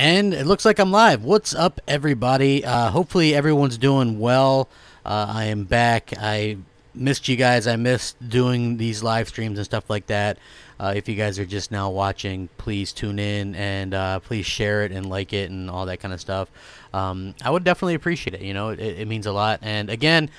And it looks like I'm live. What's up, everybody? Hopefully everyone's doing well. I am back. I missed you guys. I missed doing these live streams and stuff like that. If you guys are just now watching, please tune in and please share it and like it and all that kind of stuff. I would definitely appreciate it. You know, it means a lot. And again,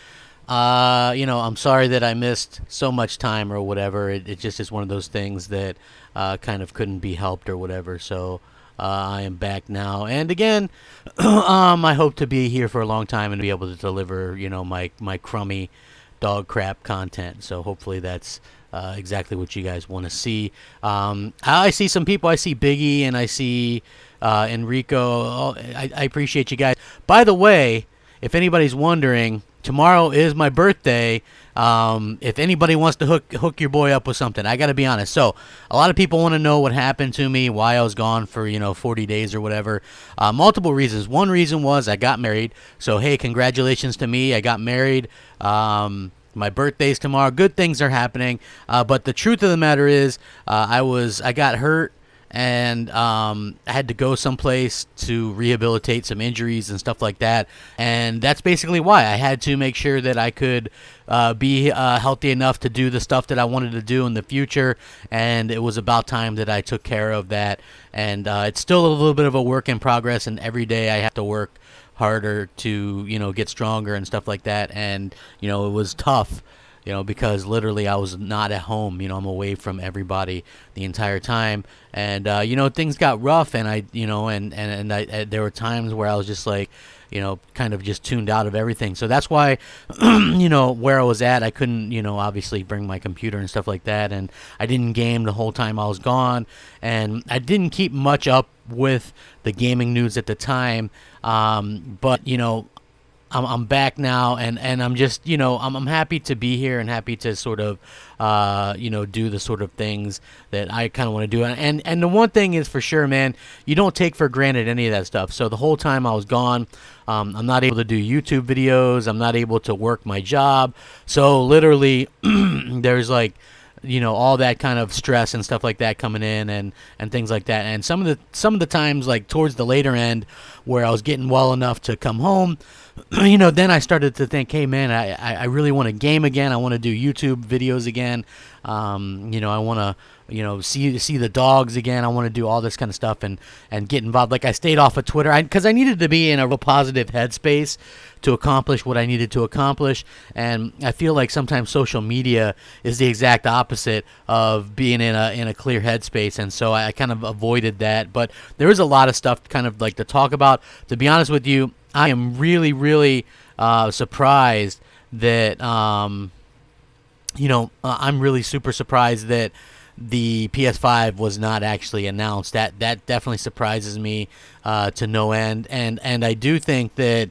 I'm sorry that I missed so much time or whatever. It just is one of those things that kind of couldn't be helped or whatever. So I am back now, and again, I hope to be here for a long time and be able to deliver, my crummy dog crap content. So hopefully that's exactly what you guys want to see. I see some people. I see Biggie and I see Enrico. Oh, I appreciate you guys. By the way, if anybody's wondering, tomorrow is my birthday. If anybody wants to hook your boy up with something, I got to be honest. So a lot of people want to know what happened to me, why I was gone for 40 days or whatever. Multiple reasons. One reason was I got married. So hey, congratulations to me. I got married. My birthday's tomorrow. Good things are happening. But the truth of the matter is, I got hurt. And I had to go someplace to rehabilitate some injuries and stuff like that. And that's basically why I had to make sure that I could be healthy enough to do the stuff that I wanted to do in the future. And it was about time that I took care of that. And it's still a little bit of a work in progress. And every day I have to work harder to, get stronger and stuff like that. And, it was tough. Because literally I was not at home. I'm away from everybody the entire time, and things got rough, and I there were times where I was just like, kind of just tuned out of everything. So that's why, where I was at, I couldn't, obviously bring my computer and stuff like that, and I didn't game the whole time I was gone, and I didn't keep much up with the gaming news at the time, but I'm back now, and I'm just, I'm happy to be here and happy to sort of, do the sort of things that I kind of want to do. And the one thing is for sure, man, you don't take for granted any of that stuff. So the whole time I was gone, I'm not able to do YouTube videos. I'm not able to work my job. So literally there's like, all that kind of stress and stuff like that coming in and things like that. And some of the times, like towards the later end where I was getting well enough to come home, then I started to think, hey man, I really want to game again. I want to do YouTube videos again. I want to, see the dogs again. I want to do all this kind of stuff and get involved. Like I stayed off of Twitter because I needed to be in a real positive headspace to accomplish what I needed to accomplish. And I feel like sometimes social media is the exact opposite of being in a clear headspace. And so I kind of avoided that. But there is a lot of stuff kind of like to talk about. To be honest with you, I am really, really surprised that, I'm really super surprised that the PS5 was not actually announced. That definitely surprises me to no end. And I do think that,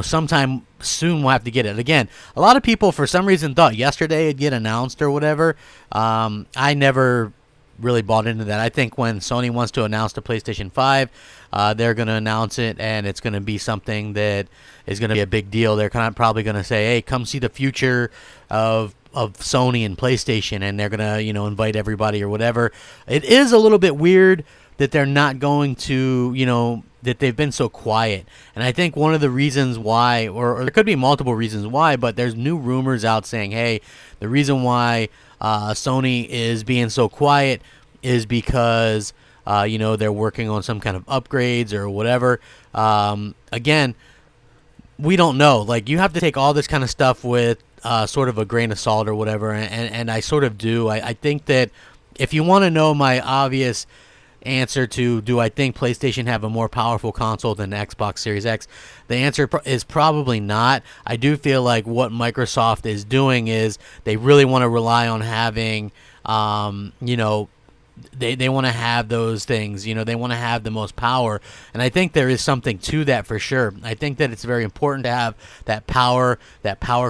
sometime soon we'll have to get it. Again, a lot of people for some reason thought yesterday it'd get announced or whatever. I never really bought into that. I think when Sony wants to announce the PlayStation 5, they're going to announce it, and it's going to be something that is going to be a big deal. They're kind of probably going to say, hey, come see the future of Sony and PlayStation, and they're going to, invite everybody or whatever. It is a little bit weird that they're not going to, that they've been so quiet. And I think one of the reasons why, or there could be multiple reasons why, but there's new rumors out saying, hey, the reason why Sony is being so quiet is because, they're working on some kind of upgrades or whatever. Again, we don't know. Like, you have to take all this kind of stuff with sort of a grain of salt or whatever, and I sort of do. I think that if you want to know my obvious answer to do I think PlayStation have a more powerful console than Xbox Series X, the answer is probably not. I do feel like what Microsoft is doing is they really want to rely on having, they want to have those things, they want to have the most power, and I think there is something to that for sure. I think that it's very important to have that power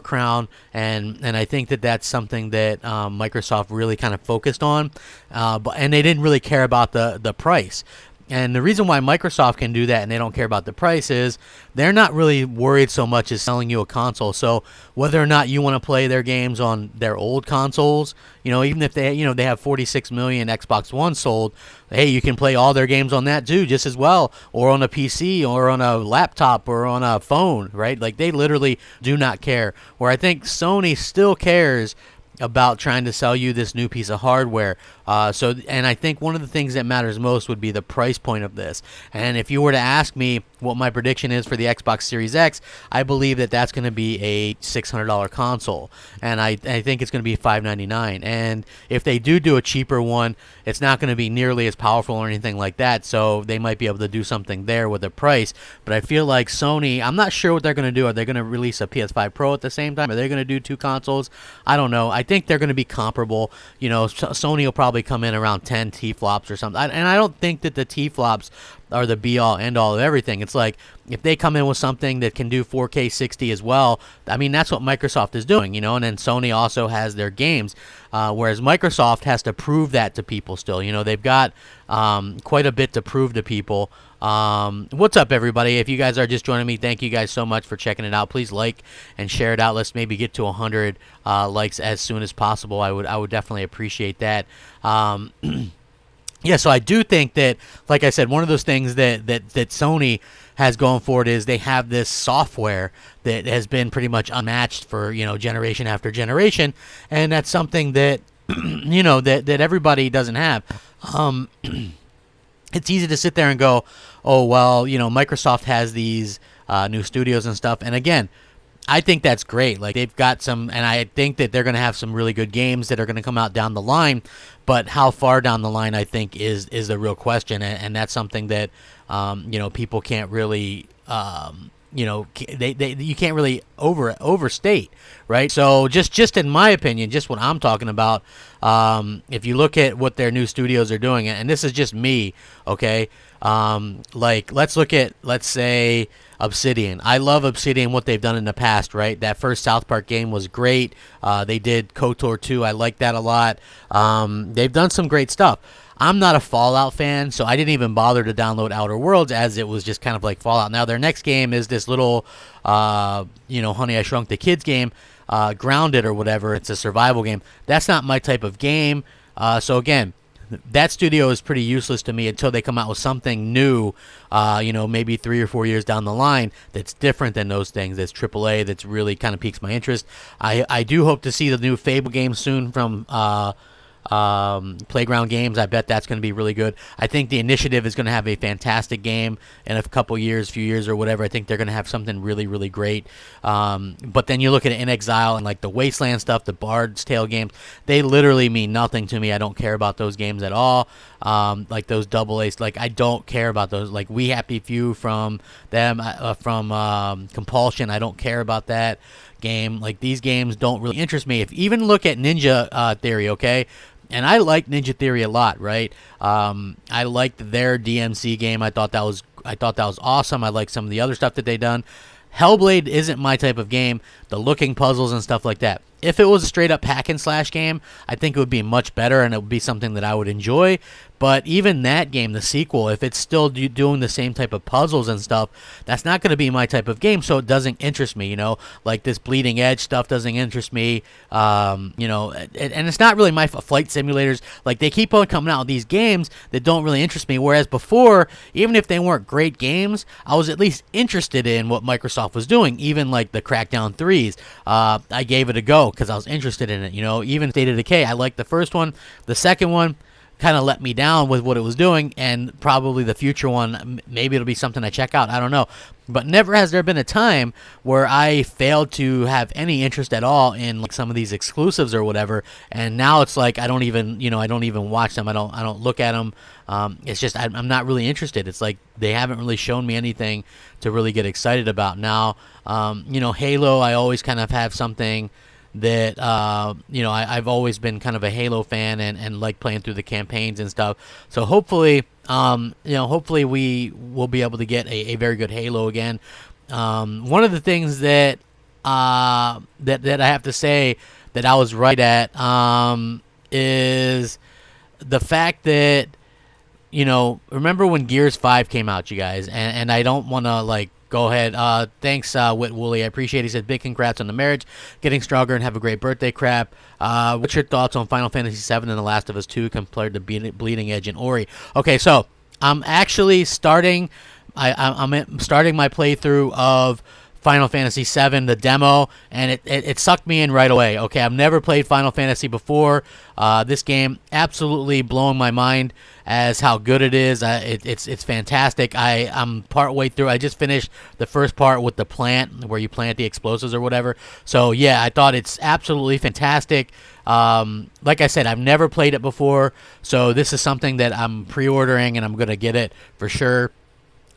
crown, and I think that that's something that Microsoft really kind of focused on, and they didn't really care about the price. And the reason why Microsoft can do that and they don't care about the price is they're not really worried so much as selling you a console. So whether or not you want to play their games on their old consoles, even if they have 46 million Xbox One sold, hey, you can play all their games on that too, just as well, or on a PC, or on a laptop, or on a phone, right? Like, they literally do not care. Where I think Sony still cares about trying to sell you this new piece of hardware. And I think one of the things that matters most would be the price point of this. And if you were to ask me what my prediction is for the Xbox Series X, I believe that that's going to be a $600 console, and I think it's going to be $599. And if they do a cheaper one, it's not going to be nearly as powerful or anything like that. So they might be able to do something there with the price. But I feel like Sony, I'm not sure what they're going to do. Are they going to release a PS5 Pro at the same time? Are they going to do two consoles? I don't know. I think they're going to be comparable. Sony will probably come in around 10 T-flops or something. And I don't think that the T-flops are the be-all, end-all of everything. It's like, if they come in with something that can do 4K 60 as well, I mean, that's what Microsoft is doing, and then Sony also has their games, whereas Microsoft has to prove that to people still. They've got quite a bit to prove to people. What's up, everybody? If you guys are just joining me, thank you guys so much for checking it out. Please like and share it out. Let's maybe get to 100 likes as soon as possible. I would definitely appreciate that. Yeah, so I do think that, like I said, one of those things that Sony has going for it is they have this software that has been pretty much unmatched for, generation after generation, and that's something that, that everybody doesn't have. It's easy to sit there and go, oh, well, Microsoft has these new studios and stuff, and again, I think that's great. Like, they've got some, and I think that they're going to have some really good games that are going to come out down the line. But how far down the line, I think, is the real question, and that's something that people can't really you can't really overstate, right? So just in my opinion, just what I'm talking about, if you look at what their new studios are doing, and this is just me, okay, like, let's say Obsidian. I love Obsidian, what they've done in the past, right? That first South Park game was great. They did KOTOR 2. I like that a lot. They've done some great stuff. I'm not a Fallout fan, so I didn't even bother to download Outer Worlds, as it was just kind of like Fallout. Now, their next game is this little, Honey, I Shrunk the Kids game, Grounded or whatever. It's a survival game. That's not my type of game. So again, that studio is pretty useless to me until they come out with something new, maybe 3 or 4 years down the line that's different than those things, that's AAA, that's really kind of piques my interest. I do hope to see the new Fable game soon from Playground Games. I bet that's going to be really good. I think the Initiative is going to have a fantastic game in a few years or whatever. I think they're going to have something really, really great. But then you look at In Exile and like the Wasteland stuff, the Bard's Tale games, they literally mean nothing to me. I don't care about those games at all. Like those double A's, like, I don't care about those. Like We Happy Few from them, from Compulsion, I don't care about that game. Like, these games don't really interest me. If even look at Ninja Theory, okay? And I like Ninja Theory a lot, right? I liked their DMC game. I thought that was awesome. I like some of the other stuff that they done. Hellblade isn't my type of game. The looking puzzles and stuff like that. If it was a straight up hack and slash game, I think it would be much better and it would be something that I would enjoy. But even that game, the sequel, if it's still doing the same type of puzzles and stuff, that's not going to be my type of game, so it doesn't interest me, Like this Bleeding Edge stuff doesn't interest me, and it's not really my flight simulators. Like, they keep on coming out with these games that don't really interest me, whereas before, even if they weren't great games, I was at least interested in what Microsoft was doing. Even like the Crackdown 3s, I gave it a go because I was interested in it, Even State of Decay, I liked the first one. The second one kind of let me down with what it was doing, and probably the future one, maybe it'll be something I check out. I don't know. But never has there been a time where I failed to have any interest at all in like some of these exclusives or whatever. And now it's like I don't even watch them. I don't look at them. It's just I'm not really interested. It's like they haven't really shown me anything to really get excited about. Now, Halo, I always kind of have something that I've always been kind of a Halo fan and like playing through the campaigns and stuff. So hopefully we will be able to get a very good Halo again. One of the things that I have to say that I was right at is the fact that remember when Gears 5 came out, you guys, and I don't want to, like, go ahead. Thanks, Whit Woolley. I appreciate it. He said, big congrats on the marriage, getting stronger, and have a great birthday, Crap. What's your thoughts on Final Fantasy 7 and The Last of Us 2 compared to Bleeding Edge and Ori? Okay, so I'm actually starting. I'm starting my playthrough of Final Fantasy 7, the demo, and it sucked me in right away. Okay, I've never played Final Fantasy before. This game absolutely blowing my mind as how good it is. It's fantastic. I'm part way through. I just finished the first part with the plant where you plant the explosives or whatever. So yeah, I thought it's absolutely fantastic. Like I said, I've never played it before, so this is something that I'm pre-ordering and I'm gonna get it for sure.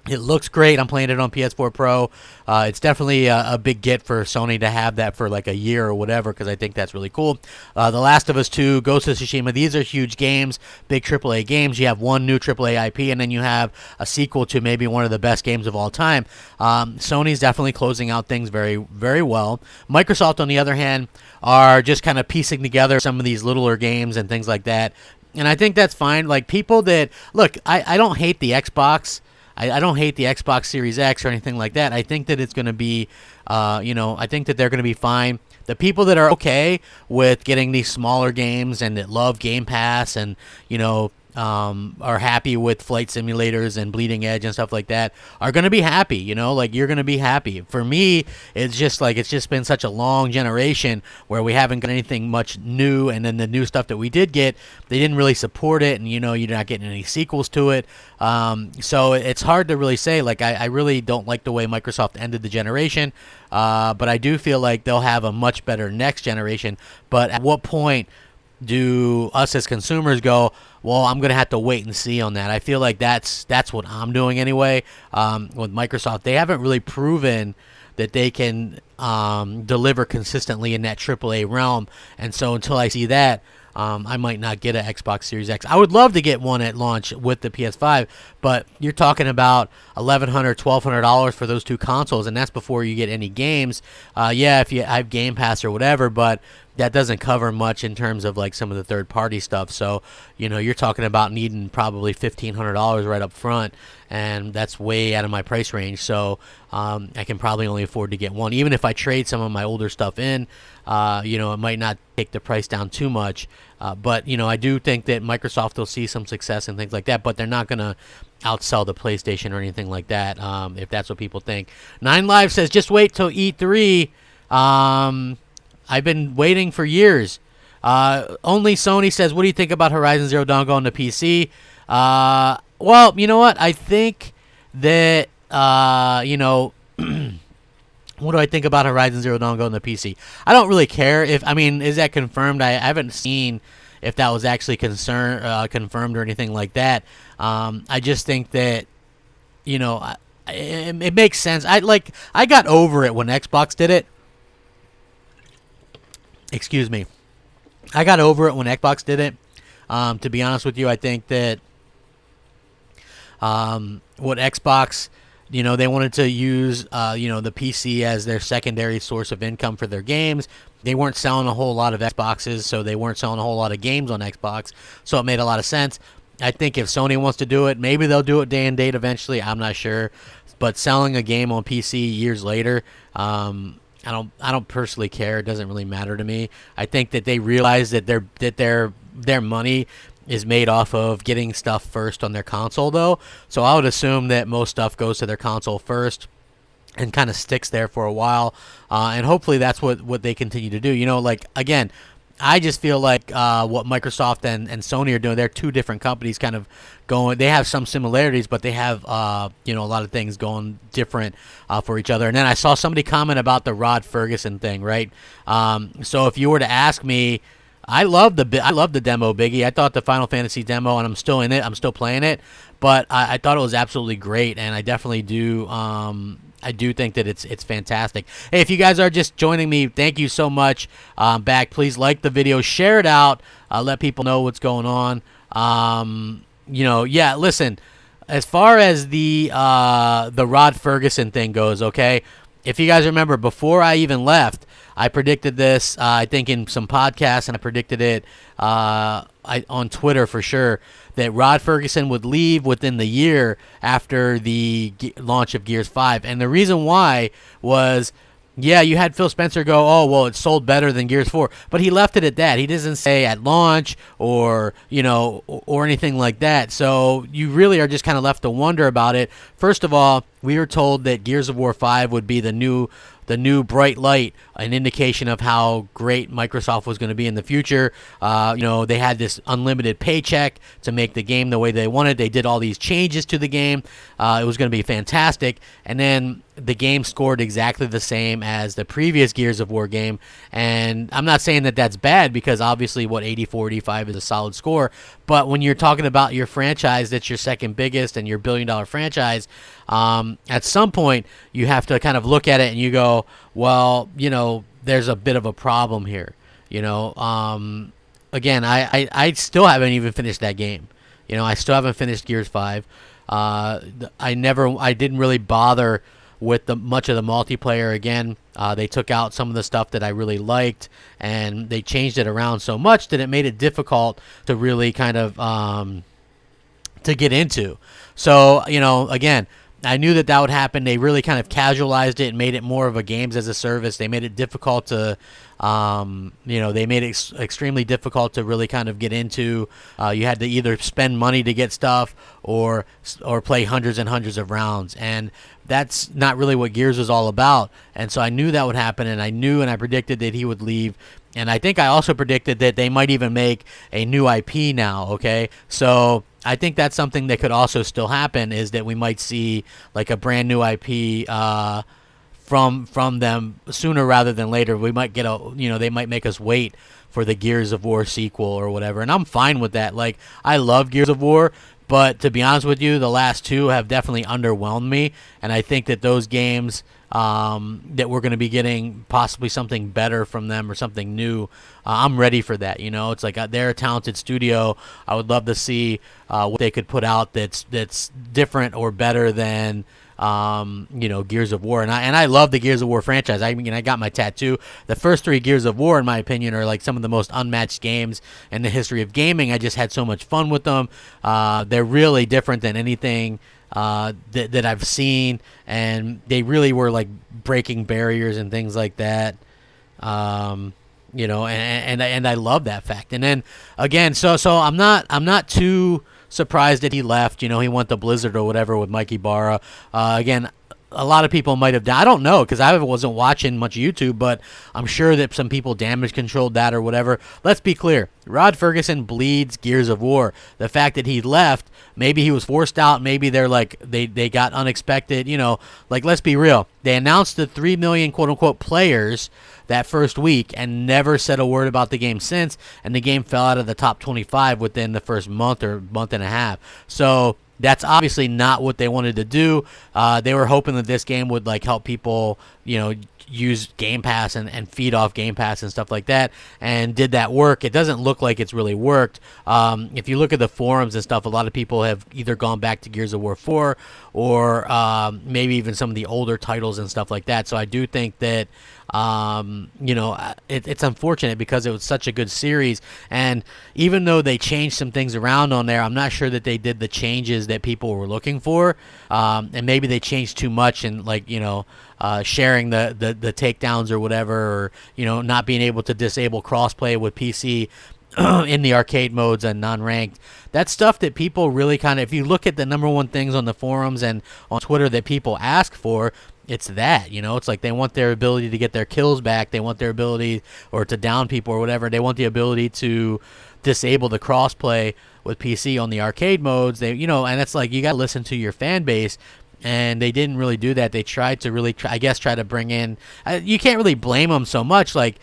It looks great. I'm playing it on PS4 Pro. It's definitely a big get for Sony to have that for like a year or whatever, because I think that's really cool. The Last of Us 2, Ghost of Tsushima, these are huge games, big AAA games. You have one new AAA IP, and then you have a sequel to maybe one of the best games of all time. Sony's definitely closing out things very, very well. Microsoft, on the other hand, are just kind of piecing together some of these littler games and things like that. And I think that's fine. Like, people that... Look, I don't hate the Xbox. I don't hate the Xbox Series X or anything like that. I think that it's going to be, I think that they're going to be fine. The people that are okay with getting these smaller games and that love Game Pass and, are happy with flight simulators and Bleeding Edge and stuff like that are going to be happy, like, you're going to be happy. For me, it's just been such a long generation where we haven't got anything much new, and then the new stuff that we did get, they didn't really support it, and you're not getting any sequels to it. So it's hard to really say. Like, I really don't like the way Microsoft ended the generation, but I do feel like they'll have a much better next generation. But at what point do us as consumers go, well, I'm going to have to wait and see on that? I feel like that's what I'm doing anyway. With Microsoft, they haven't really proven that they can deliver consistently in that AAA realm. And so until I see that, I might not get an Xbox Series X. I would love to get one at launch with the PS5, but you're talking about $1,100, $1,200 for those two consoles, and that's before you get any games. Yeah, if you have Game Pass or whatever, but that doesn't cover much in terms of like some of the third-party stuff. So, you're talking about needing probably $1,500 right up front, and that's way out of my price range. So I can probably only afford to get one. Even if I trade some of my older stuff in, it might not take the price down too much. But, I do think that Microsoft will see some success and things like that, but they're not going to outsell the PlayStation or anything like that, if that's what people think. 9Live says, just wait till E3. I've been waiting for years. Only Sony says, what do you think about Horizon Zero Dawn going to PC? Well, you know what? I think that, what do I think about Horizon Zero Dawn going to PC? I don't really care. Is that confirmed? I haven't seen if that was actually confirmed or anything like that. I just think that, it makes sense. I got over it when Xbox did it. Excuse me. I got over it when Xbox did it. To be honest with you, I think that what Xbox, they wanted to use, the PC as their secondary source of income for their games. They weren't selling a whole lot of Xboxes, so they weren't selling a whole lot of games on Xbox. So it made a lot of sense. I think if Sony wants to do it, maybe they'll do it day and date eventually. I'm not sure. But selling a game on PC years later, I don't personally care. It doesn't really matter to me. I think that they realize that their money is made off of getting stuff first on their console, though. So I would assume that most stuff goes to their console first and kind of sticks there for a while. And hopefully that's what they continue to do. Again, I just feel like what Microsoft and Sony are doing, they're two different companies kind of going. They have some similarities, but they have a lot of things going different for each other. And then I saw somebody comment about the Rod Ferguson thing, right? So if you were to ask me, I love the demo, Biggie. I thought the Final Fantasy demo, and I'm still in it. I'm still playing it, but I thought it was absolutely great, and I definitely do. I do think that it's fantastic. Hey, if you guys are just joining me, thank you so much. Back, please like the video, share it out, let people know what's going on. Yeah. Listen, as far as the Rod Ferguson thing goes, okay. If you guys remember, before I even left, I predicted this, I think, in some podcasts, and I predicted it on Twitter for sure, that Rod Ferguson would leave within the year after the launch of Gears 5. And the reason why was, yeah, you had Phil Spencer go, oh, well, it sold better than Gears 4. But he left it at that. He doesn't say at launch or, or anything like that. So you really are just kind of left to wonder about it. First of all, we were told that Gears of War 5 would be the new bright light, an indication of how great Microsoft was going to be in the future. They had this unlimited paycheck to make the game the way they wanted. They did all these changes to the game. It was going to be fantastic. And then the game scored exactly the same as the previous Gears of War game. And I'm not saying that that's bad, because obviously 84, 85 is a solid score. But when you're talking about your franchise that's your second biggest and your billion-dollar franchise, at some point you have to kind of look at it and you go, well, there's a bit of a problem here. Again, I still haven't even finished that game. I still haven't finished Gears 5. I didn't really bother with much of the multiplayer. Again, they took out some of the stuff that I really liked, and they changed it around so much that it made it difficult to really kind of to get into. So, again, I knew that would happen. They really kind of casualized it and made it more of a games as a service. They made it difficult to, they made it extremely difficult to really kind of get into. You had to either spend money to get stuff or play hundreds and hundreds of rounds. And that's not really what Gears was all about. And so I knew that would happen, and I predicted that he would leave. And I think I also predicted that they might even make a new IP now, okay? So I think that's something that could also still happen, is that we might see like a brand new IP from them sooner rather than later. We might get they might make us wait for the Gears of War sequel or whatever. And I'm fine with that. Like, I love Gears of War, but to be honest with you, the last two have definitely underwhelmed me. And I think that those games, that we're going to be getting possibly something better from them or something new, I'm ready for that. It's like they're a talented studio. I would love to see what they could put out that's different or better than Gears of War. And I love the Gears of War franchise. I mean, I got my tattoo. The first three Gears of War, in my opinion, are like some of the most unmatched games in the history of gaming. I just had so much fun with them. They're really different than anything that I've seen, and they really were like breaking barriers and things like that. And I love that fact. And then again, so I'm not too surprised that he left. He went to Blizzard or whatever with Mikey Barra. Again, a lot of people might have done. I don't know, because I wasn't watching much YouTube, but I'm sure that some people damage controlled that or whatever. Let's be clear. Rod Ferguson bleeds Gears of War. The fact that he left, maybe he was forced out. Maybe they're like, they got unexpected. Like, let's be real. They announced the 3 million quote unquote players that first week and never said a word about the game since. And the game fell out of the top 25 within the first month or month and a half. So that's obviously not what they wanted to do. They were hoping that this game would like help people, use Game Pass and feed off Game Pass and stuff like that. And did that work? It doesn't look like it's really worked. If you look at the forums and stuff, a lot of people have either gone back to Gears of War 4 or maybe even some of the older titles and stuff like that. So I do think that it's unfortunate, because it was such a good series, and even though they changed some things around on there, I'm not sure that they did the changes that people were looking for, and maybe they changed too much, and like sharing the takedowns or whatever, or not being able to disable crossplay with PC in the arcade modes and non-ranked. That's stuff that people really kind of, if you look at the number one things on the forums and on Twitter that people ask for, it's that, it's like they want their ability to get their kills back. They want their ability, or to down people or whatever. They want the ability to disable the crossplay with PC on the arcade modes. And it's like, you got to listen to your fan base. And they didn't really do that. They tried to really, try to bring in, you can't really blame them so much. Like,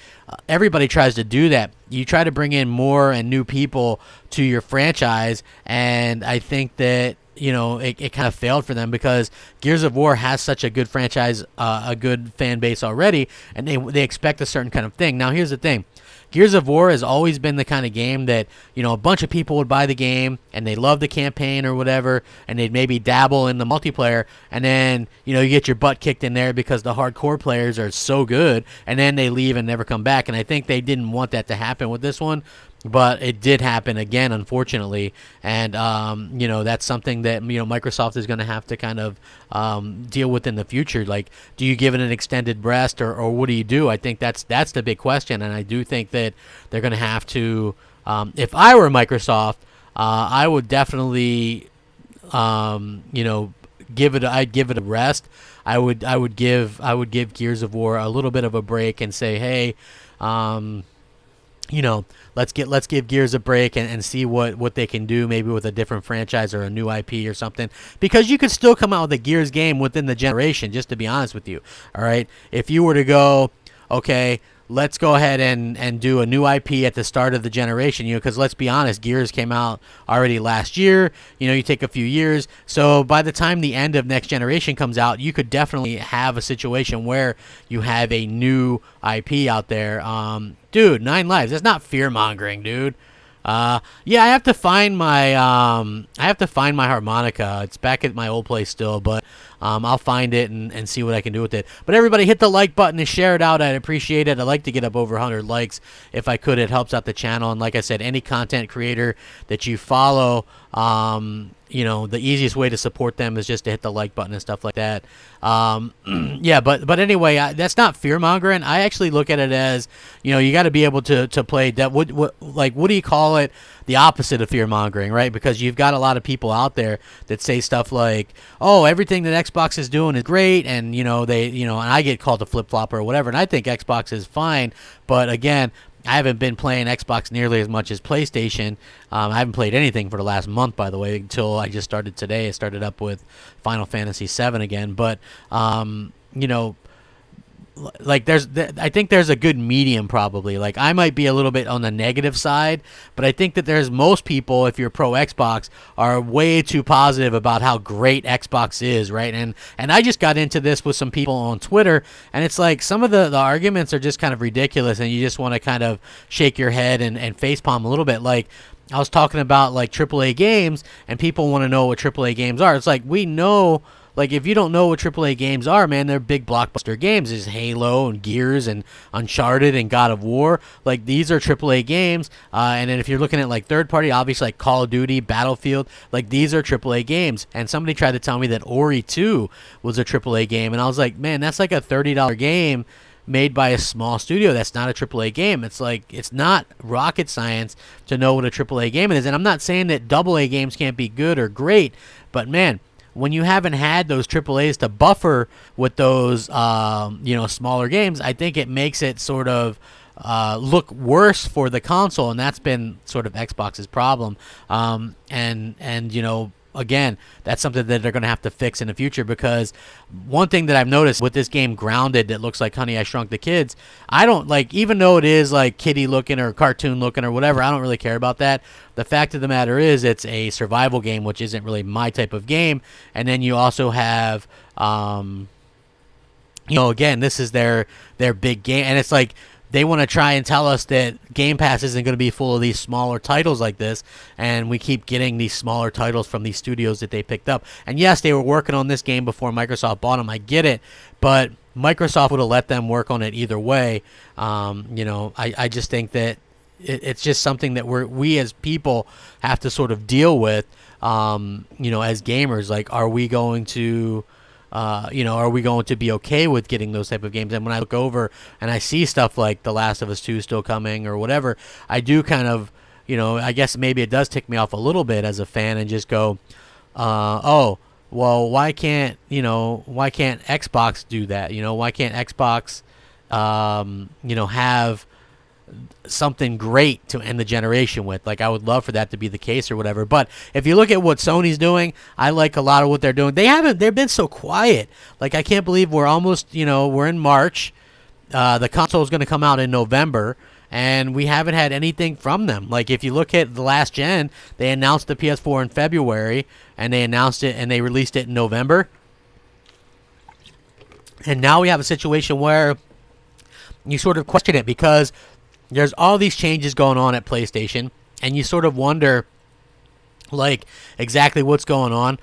everybody tries to do that. You try to bring in more and new people to your franchise. And I think that, it kind of failed for them, because Gears of War has such a good franchise, a good fan base already. And they expect a certain kind of thing. Now, here's the thing. Gears of War has always been the kind of game that, you know, a bunch of people would buy the game and they love the campaign or whatever, and they'd maybe dabble in the multiplayer, and then, you know, you get your butt kicked in there because the hardcore players are so good, and then they leave and never come back. And I think they didn't want that to happen with this one, but it did happen again, unfortunately. And you know, that's something that, you know, Microsoft is going to have to kind of deal with in the future. Like, do you give it an extended breast, or what do you do? I think that's the big question, and I do think that they're going to have to. If I were Microsoft, I would definitely, you know, I'd give it a rest. I would give Gears of War a little bit of a break and say, hey, you know, let's give Gears a break and see what they can do, maybe with a different franchise or a new IP or something, because you could still come out with a Gears game within the generation, just to be honest with you. All right, if you were to go, okay, let's go ahead and do a new IP at the start of the generation, you know, because let's be honest, Gears came out already last year. You know, you take a few years. So by the time the end of next generation comes out, you could definitely have a situation where you have a new IP out there. Dude, 9 Lives. That's not fear mongering, dude. Yeah, I have to find my harmonica. It's back at my old place still, but I'll find it and see what I can do with it. But everybody, hit the like button and share it out. I'd appreciate it. I'd like to get up over 100 likes if I could. It helps out the channel. And like I said, any content creator that you follow, you know, the easiest way to support them is just to hit the like button and stuff like that. Yeah, but anyway, that's not fear mongering. I actually look at it as, you know, you got to be able to play that. What do you call it? The opposite of fear mongering, right? Because you've got a lot of people out there that say stuff like, "Oh, everything that Xbox is doing is great," and you know, and I get called a flip flopper or whatever, and I think Xbox is fine, but again, I haven't been playing Xbox nearly as much as PlayStation. I haven't played anything for the last month, by the way, until I just started today. I started up with Final Fantasy VII again. But, you know, like I think there's a good medium probably. Like, I might be a little bit on the negative side, but I think that there's most people, if you're pro Xbox, are way too positive about how great Xbox is, right? And I just got into this with some people on Twitter, and it's like some of the arguments are just kind of ridiculous, and you just want to kind of shake your head and facepalm a little bit. Like, I was talking about like AAA games, and people want to know what AAA games are. It's like, we know. Like, if you don't know what AAA games are, man, they're big blockbuster games. There's Halo and Gears and Uncharted and God of War. Like, these are AAA games. And then if you're looking at, like, third-party, obviously, like Call of Duty, Battlefield, like, these are AAA games. And somebody tried to tell me that Ori 2 was a AAA game. And I was like, man, that's like a $30 game made by a small studio. That's not a AAA game. It's like, it's not rocket science to know what a AAA game is. And I'm not saying that AA games can't be good or great, but, man, when you haven't had those AAAs to buffer with those, you know, smaller games, I think it makes it sort of look worse for the console, and that's been sort of Xbox's problem. And you know, again, that's something that they're going to have to fix in the future, because one thing that I've noticed with this game Grounded that looks like Honey, I Shrunk the Kids, I don't like, even though it is like kiddie looking or cartoon looking or whatever, I don't really care about that. The fact of the matter is, it's a survival game, which isn't really my type of game. And then you also have, you know, again, this is their big game, and it's like, they want to try and tell us that Game Pass isn't going to be full of these smaller titles like this, and we keep getting these smaller titles from these studios that they picked up. And yes, they were working on this game before Microsoft bought them. I get it, but Microsoft would have let them work on it either way. You know, I just think that it's just something that we as people have to sort of deal with, you know, as gamers. Like, are we going to... you know, are we going to be okay with getting those type of games? And when I look over and I see stuff like The Last of Us 2 still coming or whatever, I do kind of, you know, I guess maybe it does tick me off a little bit as a fan, and just go, oh, well, why can't Xbox do that? You know, why can't Xbox, you know, have something great to end the generation with? Like, I would love for that to be the case or whatever. But if you look at what Sony's doing, I like a lot of what they're doing. They've been so quiet. Like, I can't believe we're almost, you know, we're in March. The console is going to come out in November, and we haven't had anything from them. Like, if you look at the last gen, they announced the PS4 in February, and they announced it and they released it in November. And now we have a situation where you sort of question it, because there's all these changes going on at PlayStation, and you sort of wonder, like, exactly what's going on.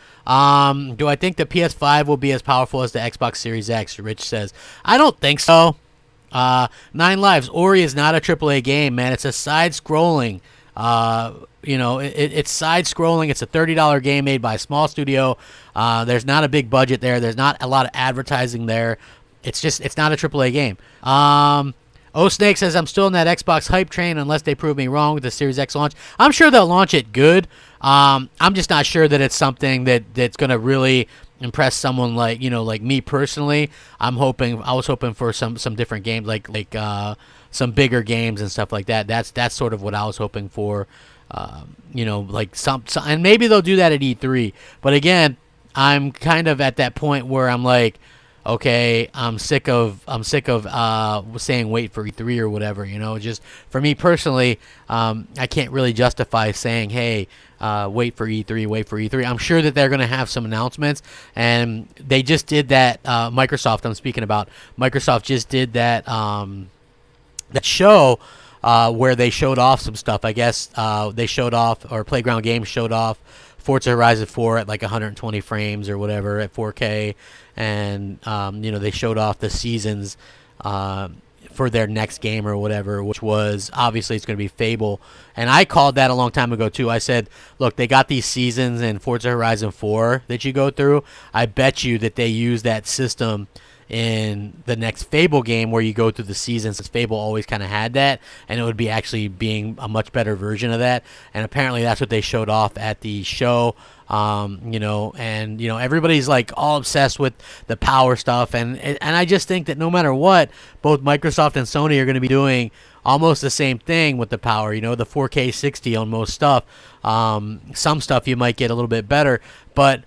Do I think the PS5 will be as powerful as the Xbox Series X? Rich says, I don't think so. Nine Lives, Ori is not a AAA game, man. It's a side-scrolling. It's side-scrolling. It's a $30 game made by a small studio. There's not a big budget there. There's not a lot of advertising there. It's not a AAA game. Snake says, I'm still in that Xbox hype train unless they prove me wrong with the Series X launch. I'm sure they'll launch it good. I'm just not sure that it's something that's going to really impress someone like me personally. I was hoping for some different games, like some bigger games and stuff like that. That's sort of what I was hoping for. Like some, and maybe they'll do that at E3. But again, I'm kind of at that point where I'm like, okay, I'm sick of saying wait for E3 or whatever. Just for me personally, I can't really justify saying, hey, wait for E3. I'm sure that they're going to have some announcements, and they just did that. Microsoft, I'm speaking about. Microsoft just did that that show where they showed off some stuff. I guess they showed off, or Playground Games showed off, Forza Horizon 4 at like 120 frames or whatever at 4K, and they showed off the seasons for their next game or whatever, which was obviously it's going to be Fable. And I called that a long time ago too. I said, look, they got these seasons in Forza Horizon 4 that you go through. I bet you that they use that system in the next Fable game where you go through the seasons, since Fable always kind of had that, and it would be actually being a much better version of that. And apparently that's what they showed off at the show. Everybody's like all obsessed with the power stuff, and I just think that no matter what, both Microsoft and Sony are going to be doing almost the same thing with the power. The 4K 60 on most stuff. Some stuff you might get a little bit better, but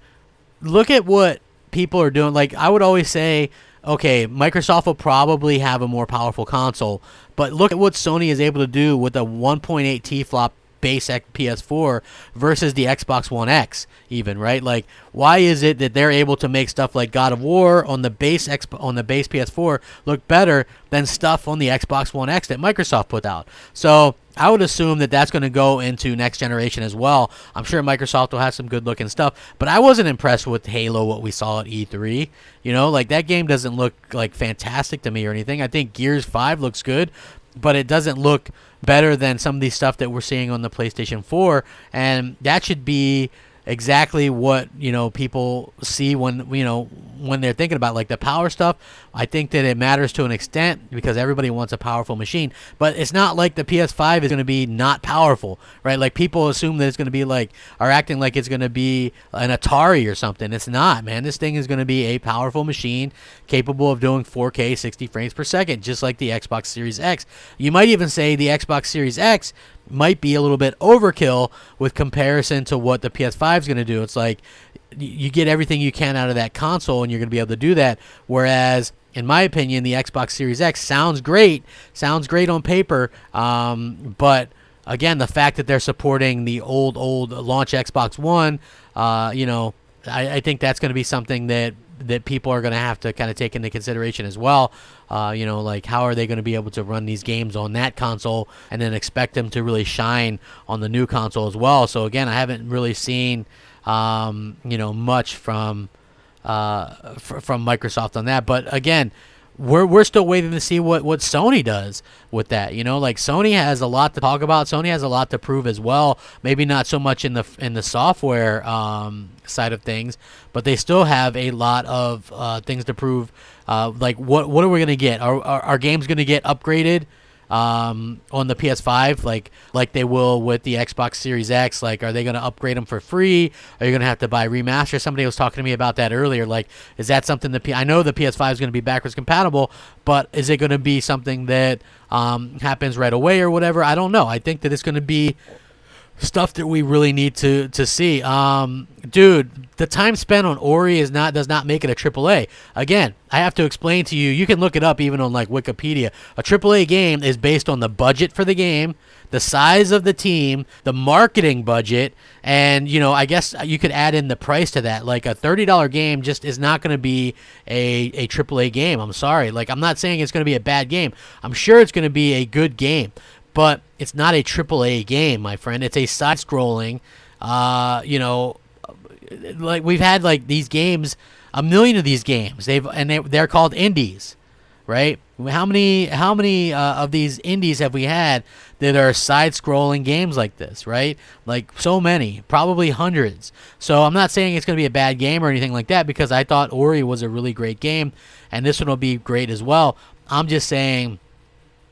look at what people are doing. Like, I would always say, okay, Microsoft will probably have a more powerful console, but look at what Sony is able to do with a 1.8 T-flop base PS4 versus the Xbox One X, even, right? Like, why is it that they're able to make stuff like God of War on the base PS4 look better than stuff on the Xbox One X that Microsoft put out? So I would assume that that's going to go into next generation as well. I'm sure Microsoft will have some good looking stuff, but I wasn't impressed with Halo, what we saw at E3. Like, that game doesn't look like fantastic to me or anything. I think Gears 5 looks good, but it doesn't look better than some of the stuff that we're seeing on the PlayStation 4, and that should be exactly what people see when they're thinking about like the power stuff. I think that it matters to an extent because everybody wants a powerful machine, but it's not like the PS5 is going to be not powerful, right? Like, people assume that it's going to be like, are acting like it's going to be an Atari or something. It's not, man. This thing is going to be a powerful machine capable of doing 4K 60 frames per second, just like the Xbox Series X. You might even say the Xbox Series X might be a little bit overkill with comparison to what the PS5 is going to do. It's like you get everything you can out of that console, and you're going to be able to do that. Whereas, in my opinion, the Xbox Series X sounds great on paper, but again, the fact that they're supporting the old launch Xbox One, I think that's going to be something that people are going to have to kind of take into consideration as well. Like, how are they going to be able to run these games on that console and then expect them to really shine on the new console as well? So again, I haven't really seen much from Microsoft on that. But again, we're still waiting to see what Sony does with that. Like, Sony has a lot to talk about. Sony has a lot to prove as well. Maybe not so much in the software side of things, but they still have a lot of things to prove. Like, what are we gonna get? Are games gonna get upgraded on the PS5 like they will with the Xbox Series X? Like, are they going to upgrade them for free? Are you going to have to buy remaster? Somebody was talking to me about that earlier. Like, is that something that I know the PS5 is going to be backwards compatible, but is it going to be something that happens right away or whatever? I don't know. I think that it's going to be stuff that we really need to see. Dude, the time spent on Ori does not make it a AAA. Again, I have to explain to you. You can look it up even on like Wikipedia. A AAA game is based on the budget for the game, the size of the team, the marketing budget, and I guess you could add in the price to that. Like a $30 game just is not going to be a AAA game. I'm sorry. Like, I'm not saying it's going to be a bad game. I'm sure it's going to be a good game, but it's not a AAA game, my friend. It's a side-scrolling, like we've had like these games, a million of these games. They're called indies, right? How many of these indies have we had that are side-scrolling games like this, right? Like so many, probably hundreds. So I'm not saying it's going to be a bad game or anything like that, because I thought Ori was a really great game, and this one will be great as well. I'm just saying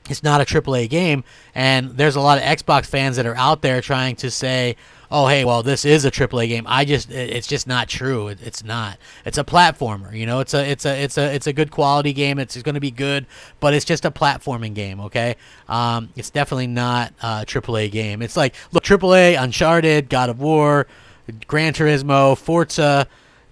it's not a AAA game, and there's a lot of Xbox fans that are out there trying to say, oh, hey, well, this is a AAA game. It's just not true. It's not. It's a platformer. It's a good quality game. It's going to be good, but it's just a platforming game. Okay, it's definitely not a AAA game. It's like, look, AAA, Uncharted, God of War, Gran Turismo, Forza,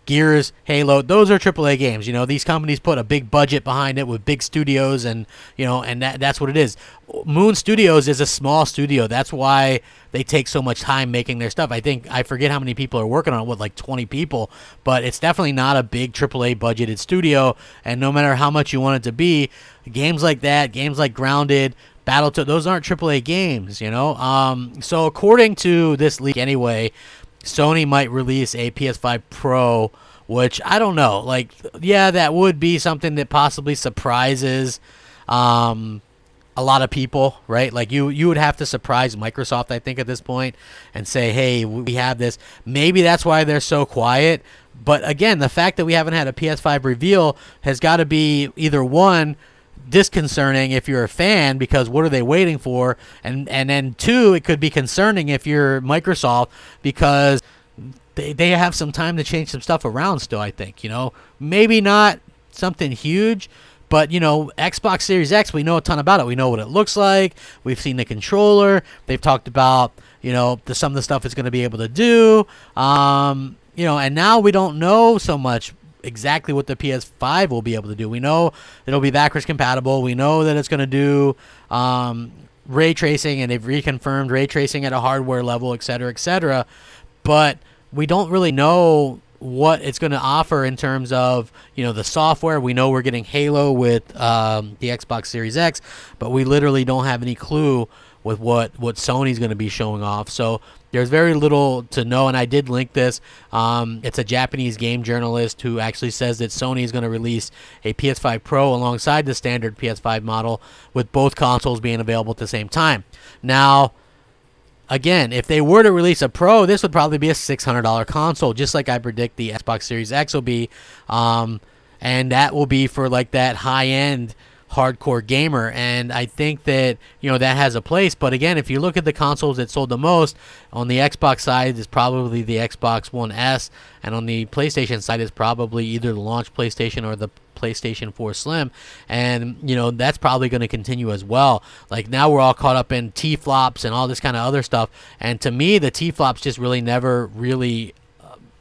Gears, Halo, those are AAA games. These companies put a big budget behind it with big studios, and that's what it is. Moon Studios is a small studio. That's why they take so much time making their stuff. I forget how many people are working on it, with like 20 people, but it's definitely not a big AAA budgeted studio. And no matter how much you want it to be, games like that, games like Grounded, Battletoads, those aren't AAA games. So according to this leak, anyway, Sony might release a PS5 Pro, which I don't know. Like, yeah, that would be something that possibly surprises a lot of people, right? Like, you would have to surprise Microsoft, I think, at this point, and say, hey, we have this. Maybe that's why they're so quiet. But again, the fact that we haven't had a PS5 reveal has got to be either one, disconcerting if you're a fan, because what are they waiting for, and then two, it could be concerning if you're Microsoft, because they have some time to change some stuff around still. I think maybe not something huge, but Xbox Series X, we know a ton about it. We know what it looks like. We've seen the controller. They've talked about some of the stuff it's going to be able to do, and now we don't know so much exactly what the PS5 will be able to do. We know it'll be backwards compatible. We know that it's going to do ray tracing, and they've reconfirmed ray tracing at a hardware level, et cetera, but we don't really know what it's going to offer in terms of the software. We know we're getting Halo with the Xbox Series X, but we literally don't have any clue with what Sony's going to be showing off. So there's very little to know, and I did link this. It's a Japanese game journalist who actually says that Sony is going to release a PS5 Pro alongside the standard PS5 model, with both consoles being available at the same time. Now, again, if they were to release a Pro, this would probably be a $600 console, just like I predict the Xbox Series X will be, and that will be for like that high-end hardcore gamer. And I think that that has a place. But again, if you look at the consoles that sold the most, on the Xbox side is probably the Xbox One S, and on the PlayStation side is probably either the launch PlayStation or the PlayStation 4 Slim, and that's probably going to continue as well. Like, now we're all caught up in T-flops and all this kind of other stuff, and to me the T-flops just really never really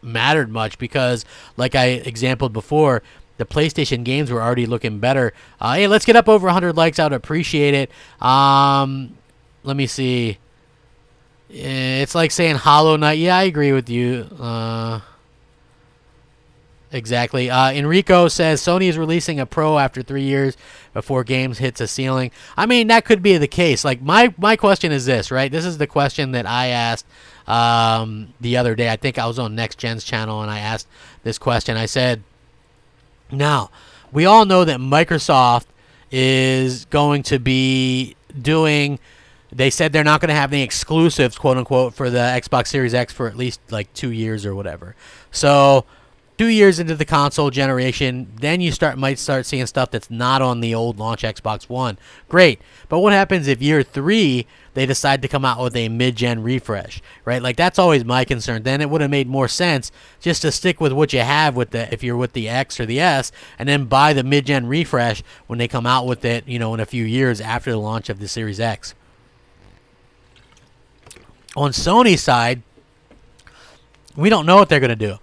mattered much, because like I exampled before, the PlayStation games were already looking better. Hey, let's get up over 100 likes. I would appreciate it. Let me see. It's like saying Hollow Knight. Yeah, I agree with you. Exactly. Enrico says Sony is releasing a Pro after 3 years before games hits a ceiling. I mean, that could be the case. Like, my question is this, right? This is the question that I asked the other day. I think I was on Next Gen's channel, and I asked this question. I said, now, we all know that Microsoft is going to be doing, they said they're not going to have any exclusives, quote unquote, for the Xbox Series X for at least like 2 years or whatever. So 2 years into the console generation, then you might start seeing stuff that's not on the old launch Xbox One. Great. But what happens if year 3 they decide to come out with a mid-gen refresh, right? Like, that's always my concern. Then it would have made more sense just to stick with what you have with if you're with the X or the S, and then buy the mid-gen refresh when they come out with it, in a few years after the launch of the Series X. On Sony's side, we don't know what they're going to do.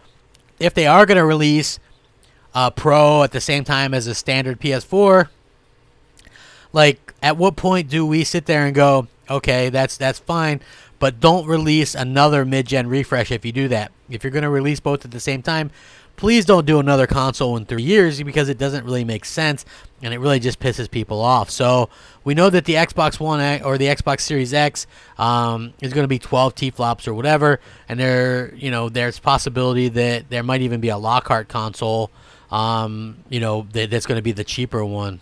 If they are going to release a Pro at the same time as a standard PS4, like, at what point do we sit there and go, okay, that's fine, but don't release another mid-gen refresh if you do that. If you're going to release both at the same time, please don't do another console in 3 years, because it doesn't really make sense, and it really just pisses people off. So we know that the Xbox One X, or the Xbox Series X, is going to be 12 T-flops or whatever, and there's possibility that there might even be a Lockhart console, that's going to be the cheaper one.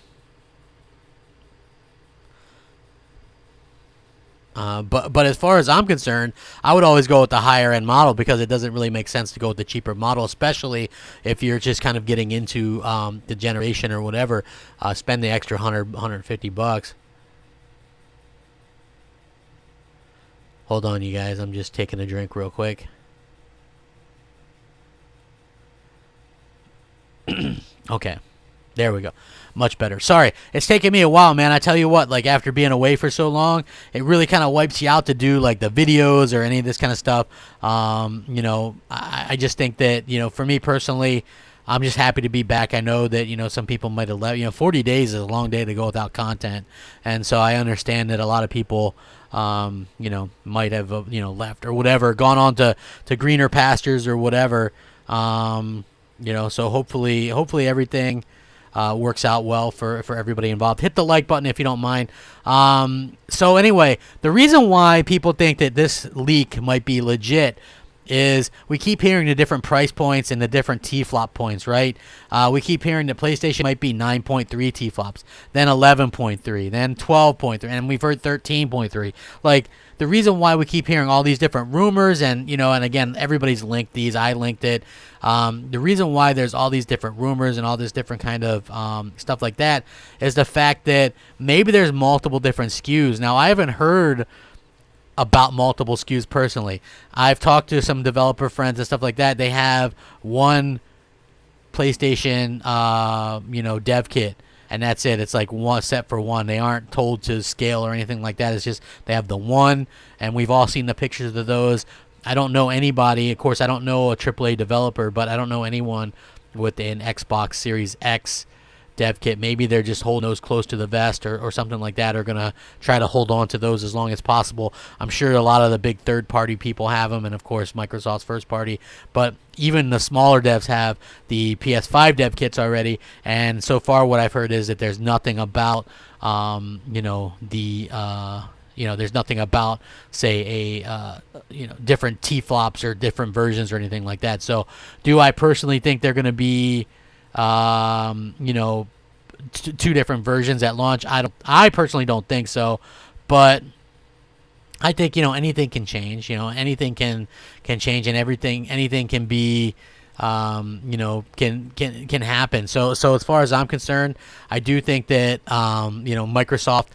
But as far as I'm concerned, I would always go with the higher end model, because it doesn't really make sense to go with the cheaper model, especially if you're just kind of getting into the generation or whatever. Spend the extra $150. Hold on, you guys. I'm just taking a drink real quick. Okay. There we go. Much better. Sorry, it's taken me a while, man. I tell you what, like, after being away for so long, it really kind of wipes you out to do, like, the videos or any of this kind of stuff. I just think that, for me personally, I'm just happy to be back. I know that, some people might have left. 40 days is a long day to go without content. And so I understand that a lot of people, might have, left or whatever, gone on to greener pastures or whatever. So hopefully everything works out well for everybody involved. Hit the like button if you don't mind. So anyway, the reason why people think that this leak might be legit is we keep hearing the different price points and the different T-flop points, right? We keep hearing that PlayStation might be 9.3 T-flops, then 11.3, then 12.3, and we've heard 13.3. Like, the reason why we keep hearing all these different rumors, and and again, everybody's linked these, I linked it. The reason why there's all these different rumors and all this different kind of stuff like that is the fact that maybe there's multiple different SKUs. Now, I haven't heard about multiple SKUs personally. I've talked to some developer friends and stuff like that. They have one PlayStation, dev kit, and that's it. It's like one set for one. They aren't told to scale or anything like that. It's just they have the one, and we've all seen the pictures of those. I don't know anybody. Of course, I don't know a AAA developer, but I don't know anyone with an Xbox Series X dev kit. Maybe they're just holding those close to the vest or something like that, or going to try to hold on to those as long as possible. I'm sure a lot of the big third-party people have them, and of course Microsoft's first-party, but even the smaller devs have the PS5 dev kits already, and so far what I've heard is that there's nothing about there's nothing about, say, a different T-flops or different versions or anything like that. So do I personally think they're going to be two different versions at launch? I personally don't think so, but I think anything can change. Anything can change, and anything can be can happen. So as far as I'm concerned, I do think that Microsoft,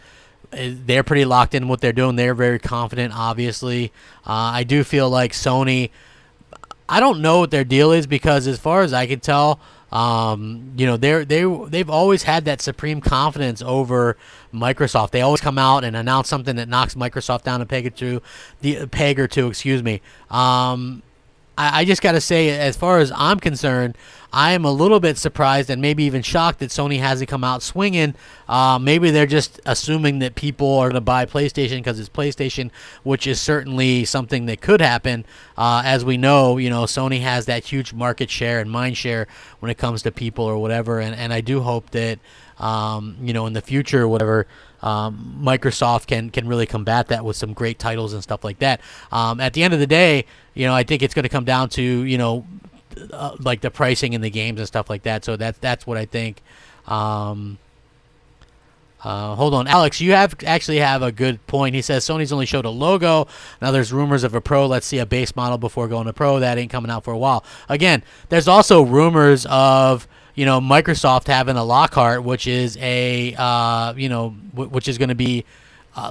they're pretty locked in what they're doing. They're very confident, obviously. I do feel like Sony, I don't know what their deal is, because as far as I can tell, they've always had that supreme confidence over Microsoft. They always come out and announce something that knocks Microsoft down a peg or two. Excuse me. I just got to say, as far as I'm concerned, I am a little bit surprised and maybe even shocked that Sony hasn't come out swinging. Maybe they're just assuming that people are going to buy PlayStation because it's PlayStation, which is certainly something that could happen. As we know, Sony has that huge market share and mind share when it comes to people or whatever. And I do hope that, in the future or whatever, Microsoft can really combat that with some great titles and stuff like that. At the end of the day, I think it's going to come down to, like the pricing in the games and stuff like that. So that's what I think. Hold on, Alex, you actually have a good point. He says Sony's only showed a logo. Now there's rumors of a Pro. Let's see a base model before going to Pro. That ain't coming out for a while. Again, there's also rumors of Microsoft having a Lockhart, which is which is going to be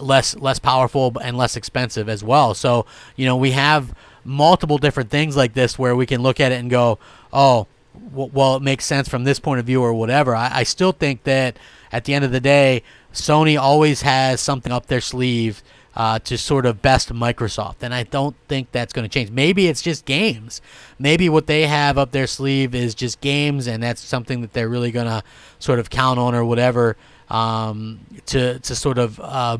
less powerful and less expensive as well. So we have multiple different things like this where we can look at it and go, oh, well, it makes sense from this point of view or whatever. I still think that at the end of the day, Sony always has something up their sleeve to sort of best Microsoft, and I don't think that's going to change. Maybe it's just games. Maybe what they have up their sleeve is just games, and that's something that they're really going to sort of count on or whatever to sort of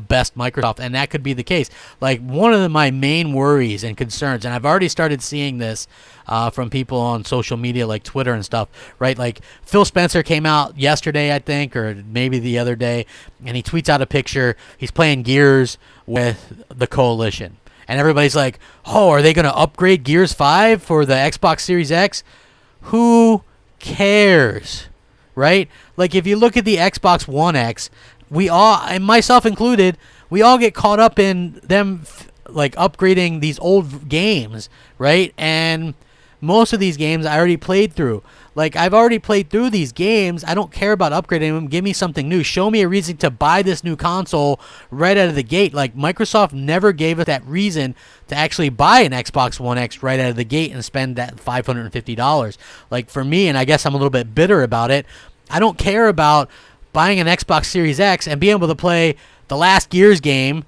best Microsoft, and that could be the case. Like, one of my main worries and concerns, and I've already started seeing this from people on social media like Twitter and stuff, right? Like, Phil Spencer came out yesterday, I think, or maybe the other day, and he tweets out a picture. He's playing Gears with the Coalition, and everybody's like, oh, are they going to upgrade Gears 5 for the Xbox Series X? Who cares? Right? Like, if you look at the Xbox One X, we all, and myself included, we all get caught up in them like upgrading these old games, right? And most of these games I already played through. Like, I've already played through these games. I don't care about upgrading them. Give me something new. Show me a reason to buy this new console right out of the gate. Like, Microsoft never gave us that reason to actually buy an Xbox One X right out of the gate and spend that $550. Like, for me, and I guess I'm a little bit bitter about it, I don't care about buying an Xbox Series X and being able to play the last Gears game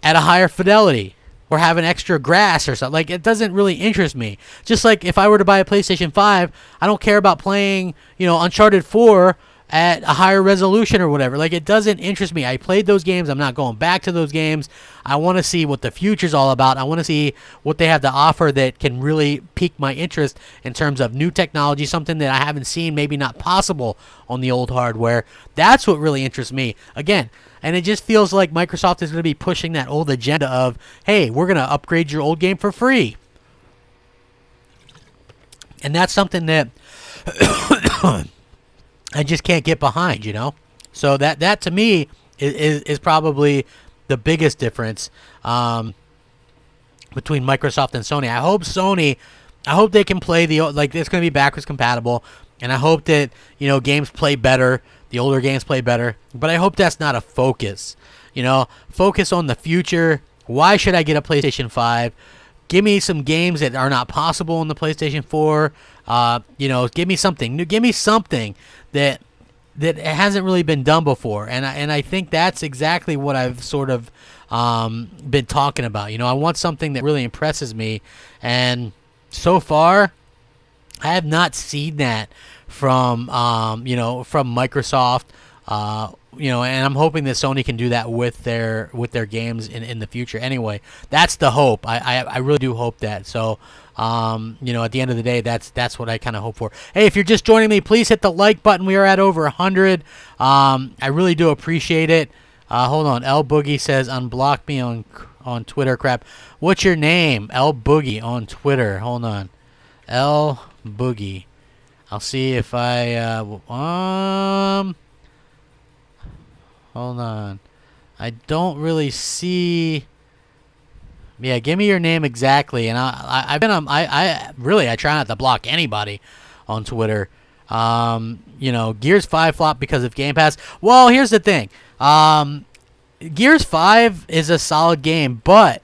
at a higher fidelity, or having extra grass or something. Like, it doesn't really interest me. Just like if I were to buy a PlayStation 5, I don't care about playing, Uncharted 4 at a higher resolution or whatever. Like, it doesn't interest me. I played those games. I'm not going back to those games. I want to see what the future's all about. I want to see what they have to offer that can really pique my interest in terms of new technology, something that I haven't seen, maybe not possible on the old hardware. That's what really interests me. Again, and it just feels like Microsoft is going to be pushing that old agenda of, hey, we're going to upgrade your old game for free. And that's something that I just can't get behind, So that to me is probably the biggest difference between Microsoft and Sony. I hope they can play it's going to be backwards compatible, and I hope that, games play better. The older games play better, but I hope that's not a focus. Focus on the future. Why should I get a PlayStation 5? Give me some games that are not possible on the PlayStation 4. Give me something new. Give me something that hasn't really been done before. And I think that's exactly what I've sort of been talking about. I want something that really impresses me, and so far, I have not seen that from Microsoft, and I'm hoping that Sony can do that with their games in the future. Anyway, that's the hope. I really do hope that. So, at the end of the day, that's what I kind of hope for. Hey, if you're just joining me, please hit the like button. We are at over 100. I really do appreciate it. Hold on. L Boogie says unblock me on Twitter. Crap. What's your name? L Boogie on Twitter. Hold on. L Boogie. I'll see if I hold on. I don't really see. Yeah, give me your name exactly, and I've been on. I try not to block anybody on Twitter. Gears 5 flopped because of Game Pass. Well, here's the thing. Gears 5 is a solid game, but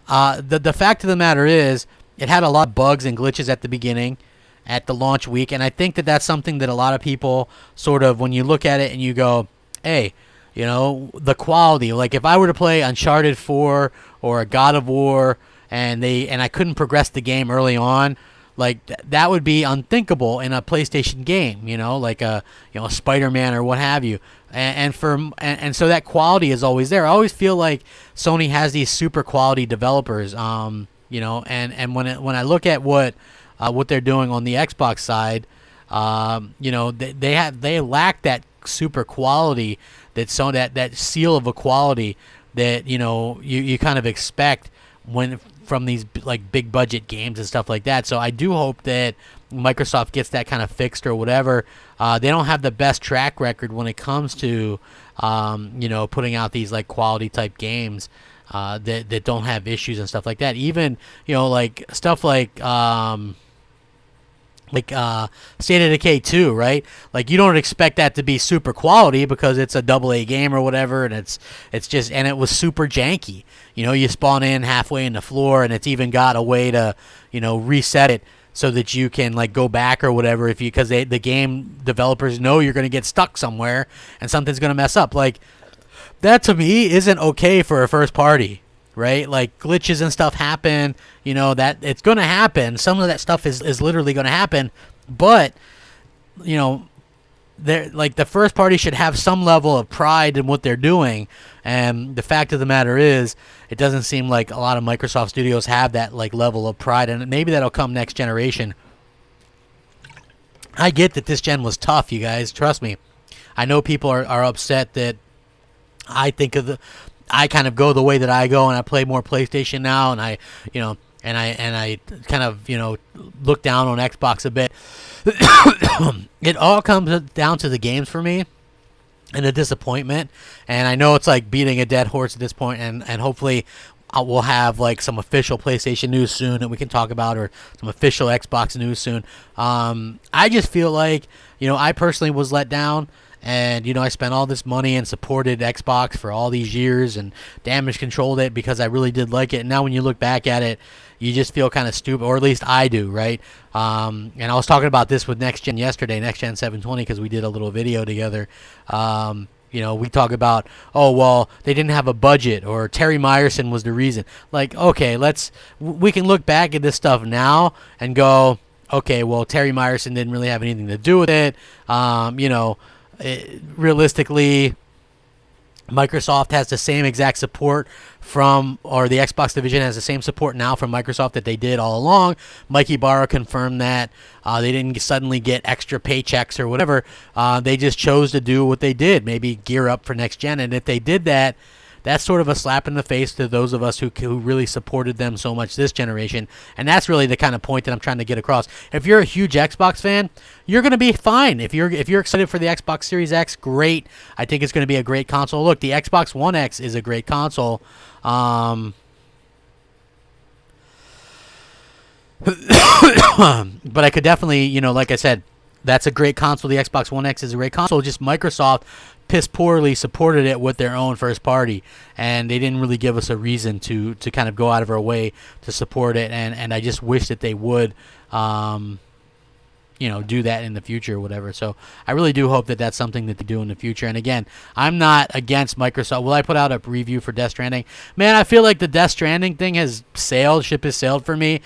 the fact of the matter is, it had a lot of bugs and glitches at the beginning, at the launch week, and I think that that's something that a lot of people sort of, when you look at it and you go, hey, the quality, like if I were to play Uncharted 4 or a God of War and I couldn't progress the game early on, like that would be unthinkable in a PlayStation game, like a Spider-Man or what have you. And so that quality is always there. I always feel like Sony has these super quality developers, and when I look at what they're doing on the Xbox side, they lack that super quality, that seal of a quality that you kind of expect from these like big budget games and stuff like that. So I do hope that Microsoft gets that kind of fixed or whatever. They don't have the best track record when it comes to putting out these like quality type games that don't have issues and stuff like that. Even like stuff like State of Decay 2, right? Like, you don't expect that to be super quality because it's a AA game or whatever, and it's just, and it was super janky. You spawn in halfway in the floor, and it's even got a way to, reset it so that you can like go back or whatever because the game developers know you're going to get stuck somewhere and something's going to mess up. Like, that to me isn't okay for a first party, right? Like glitches and stuff happen, you know, that it's going to happen. Some of that stuff is literally going to happen, but you know, they're like the first party should have some level of pride in what they're doing. And the fact of the matter is, it doesn't seem like a lot of Microsoft studios have that like level of pride, and maybe that'll come next generation. I get that this gen was tough, you guys. Trust me. I know people are upset that I kind of go the way that I go, and I play more PlayStation now, and I kind of, you know, look down on Xbox a bit. It all comes down to the games for me and a disappointment. And I know it's like beating a dead horse at this point, and hopefully we'll have like some official PlayStation news soon that we can talk about, or some official Xbox news soon. I just feel like, you know, I personally was let down. And, you know, I spent all this money and supported Xbox for all these years and damage controlled it because I really did like it. And now when you look back at it, you just feel kind of stupid, or at least I do, right? And I was talking about this with Next Gen yesterday, Next Gen 720, because we did a little video together. You know, we talk about, oh, well, they didn't have a budget, or Terry Myerson was the reason. Like, okay, we can look back at this stuff now and go, okay, well, Terry Myerson didn't really have anything to do with it. You know, realistically, Microsoft has the same exact support or the Xbox division has the same support now from Microsoft that they did all along. Mike Ibarra confirmed that. They didn't suddenly get extra paychecks or whatever. They just chose to do what they did, maybe gear up for next gen. And if they did that, that's sort of a slap in the face to those of us who really supported them so much this generation. And that's really the kind of point that I'm trying to get across. If you're a huge Xbox fan, you're going to be fine. If you're excited for the Xbox Series X, great. I think it's going to be a great console. Look, the Xbox One X is a great console. But I could definitely, you know, like I said, that's a great console. The Xbox One X is a great console. Just Microsoft piss poorly supported it with their own first party, and they didn't really give us a reason to kind of go out of our way to support it. And I just wish that they would, you know, do that in the future or whatever. So I really do hope that that's something that they do in the future. And again, I'm not against Microsoft. Will I put out a review for Death Stranding? Man, I feel like the Death Stranding thing has sailed. Ship has sailed for me.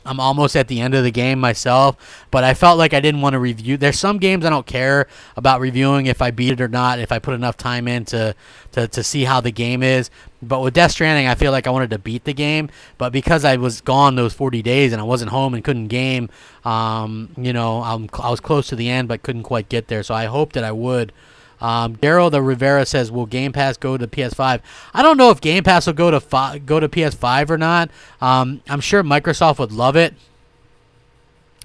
I'm almost at the end of the game myself, but I felt like I didn't want to review. There's some games I don't care about reviewing if I beat it or not, if I put enough time in to see how the game is. But with Death Stranding, I feel like I wanted to beat the game, but because I was gone those 40 days and I wasn't home and couldn't game, you know, I was close to the end but couldn't quite get there. So I hope that I would. Daryl the Rivera says, will Game Pass go to PS5? I don't know if Game Pass will go to PS5 or not. I'm sure Microsoft would love it.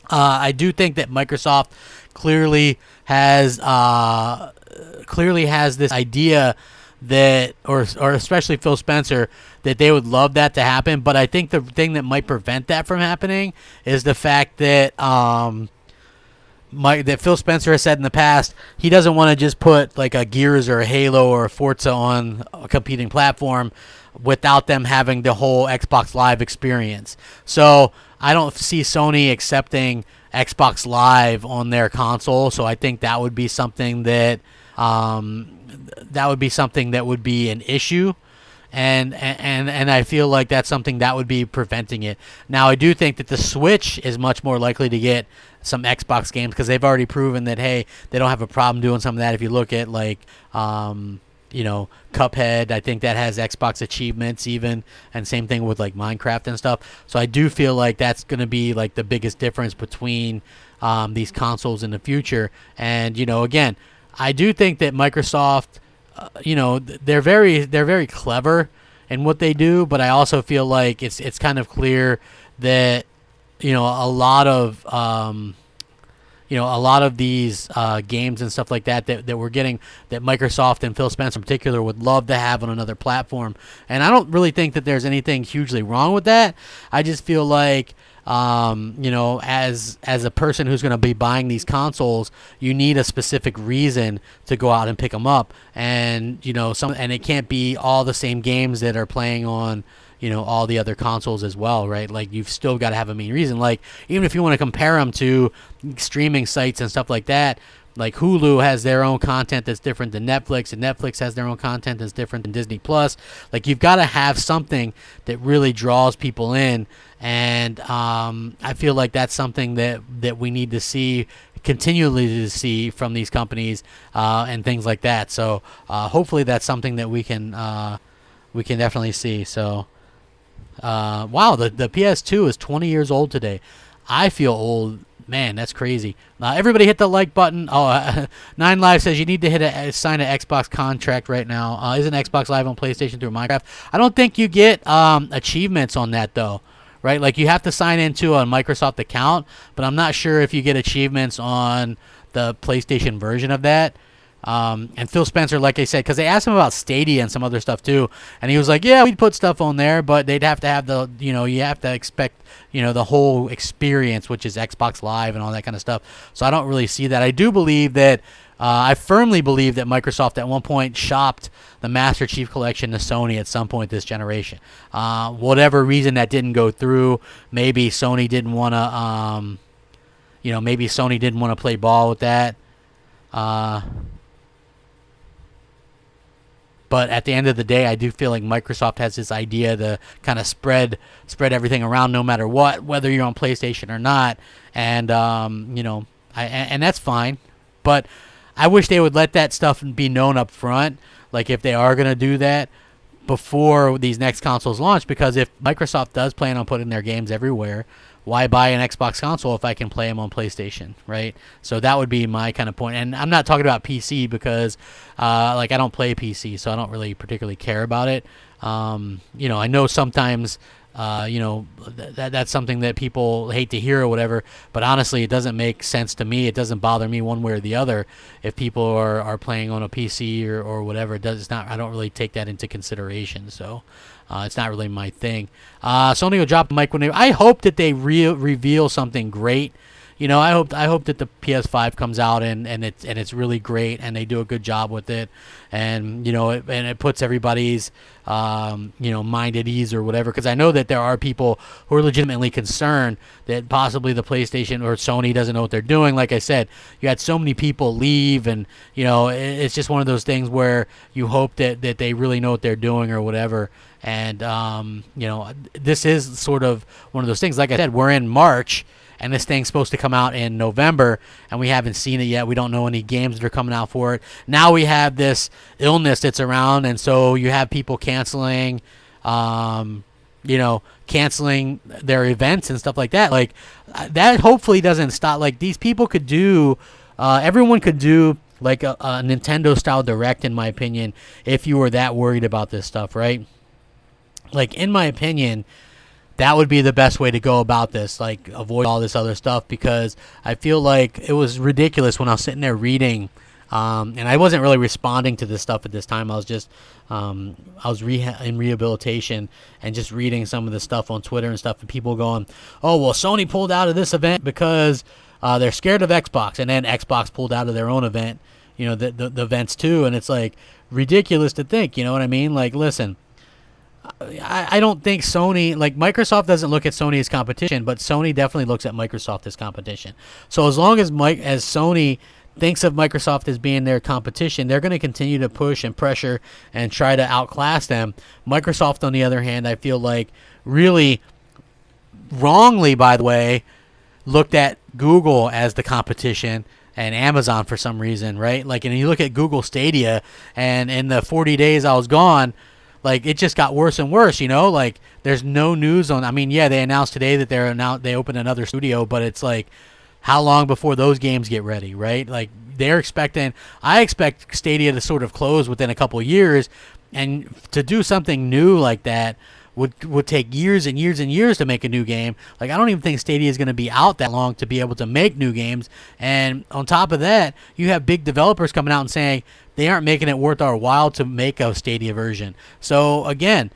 I do think that Microsoft clearly has this idea that, or especially Phil Spencer, that they would love that to happen. But I think the thing that might prevent that from happening is the fact that that Phil Spencer has said in the past, he doesn't want to just put like a Gears or a Halo or a Forza on a competing platform without them having the whole Xbox Live experience. So I don't see Sony accepting Xbox Live on their console. So I think that would be something that would be an issue. And I feel like that's something that would be preventing it. Now, I do think that the Switch is much more likely to get some Xbox games because they've already proven that, hey, they don't have a problem doing some of that. If you look at, like, you know, Cuphead, I think that has Xbox achievements even, and same thing with, like, Minecraft and stuff. So I do feel like that's going to be, like, the biggest difference between these consoles in the future. And, you know, again, I do think that Microsoft, you know, they're very clever in what they do, but I also feel like it's kind of clear that, you know, a lot of these games and stuff like that we're getting, that Microsoft and Phil Spencer in particular would love to have on another platform. And I don't really think that there's anything hugely wrong with that. I just feel like, you know, as a person who's going to be buying these consoles, you need a specific reason to go out and pick them up. And, you know, and it can't be all the same games that are playing on, you know, all the other consoles as well, right? Like, you've still got to have a main reason. Like, even if you want to compare them to streaming sites and stuff like that, like Hulu has their own content that's different than Netflix, and Netflix has their own content that's different than Disney Plus. Like, you've got to have something that really draws people in, and I feel like that's something that we need to see, continually to see from these companies, and things like that. So hopefully that's something that we can definitely see. So wow, the PS2 is 20 years old today. I feel old. Man, that's crazy. Everybody hit the like button. Oh, Nine Live says you need to sign an Xbox contract right now. Isn't Xbox Live on PlayStation through Minecraft? I don't think you get achievements on that, though, right? Like, you have to sign into a Microsoft account, but I'm not sure if you get achievements on the PlayStation version of that. And Phil Spencer, like I said, because they asked him about Stadia and some other stuff too, and he was like, yeah, we'd put stuff on there, but they'd have to have the, you have to expect, the whole experience, which is Xbox Live and all that kind of stuff. So I don't really see that. I do believe that, I firmly believe that Microsoft at one point shopped the Master Chief Collection to Sony at some point this generation. Whatever reason that didn't go through, maybe Sony didn't want to, play ball with that. But at the end of the day, I do feel like Microsoft has this idea to kind of spread everything around, no matter what, whether you're on PlayStation or not, and and that's fine. But I wish they would let that stuff be known up front, like if they are going to do that before these next consoles launch. Because if Microsoft does plan on putting their games everywhere, why buy an Xbox console if I can play them on PlayStation, right? So that would be my kind of point. And I'm not talking about PC because, I don't play PC, so I don't really particularly care about it. I know sometimes, that's something that people hate to hear or whatever, but honestly, it doesn't make sense to me. It doesn't bother me one way or the other if people are playing on a PC or whatever. It's not. I don't really take that into consideration. So. It's not really my thing. Sony will drop the mic when I hope that they reveal something great. I hope that the PS5 comes out and it's really great and they do a good job with it, and it puts everybody's mind at ease or whatever. Because I know that there are people who are legitimately concerned that possibly the PlayStation or Sony doesn't know what they're doing. Like I said, you had so many people leave, and it's just one of those things where you hope that they really know what they're doing or whatever. And this is sort of one of those things. Like I said, we're in March, and this thing's supposed to come out in November, and we haven't seen it yet. We don't know any games that are coming out for it. Now we have this illness that's around, and so you have people canceling canceling their events and stuff like that. Like, that hopefully doesn't stop. Like, these people could do, everyone could do like a Nintendo-style Direct, in my opinion, if you were that worried about this stuff, right? Like, in my opinion, that would be the best way to go about this. Like, avoid all this other stuff, because I feel like it was ridiculous when I was sitting there reading, and I wasn't really responding to this stuff at this time. I was just, in rehabilitation and just reading some of the stuff on Twitter and stuff, and people going, oh, well, Sony pulled out of this event because they're scared of Xbox, and then Xbox pulled out of their own event, the events too, and it's like ridiculous to think, you know what I mean? Like, listen, I don't think Sony, like, Microsoft doesn't look at Sony as competition, but Sony definitely looks at Microsoft as competition. So as long as Sony thinks of Microsoft as being their competition, they're going to continue to push and pressure and try to outclass them. Microsoft, on the other hand, I feel like really wrongly, by the way, looked at Google as the competition and Amazon for some reason, right? Like, and you look at Google Stadia, and in the 40 days I was gone, like, it just got worse and worse, like, there's no news on. I mean, yeah, they announced today that they opened another studio, but it's like, how long before those games get ready, right? Like, I expect Stadia to sort of close within a couple of years, and to do something new like that would take years and years and years to make a new game. Like, I don't even think Stadia is going to be out that long to be able to make new games. And on top of that, you have big developers coming out and saying they aren't making it worth our while to make a Stadia version. So again,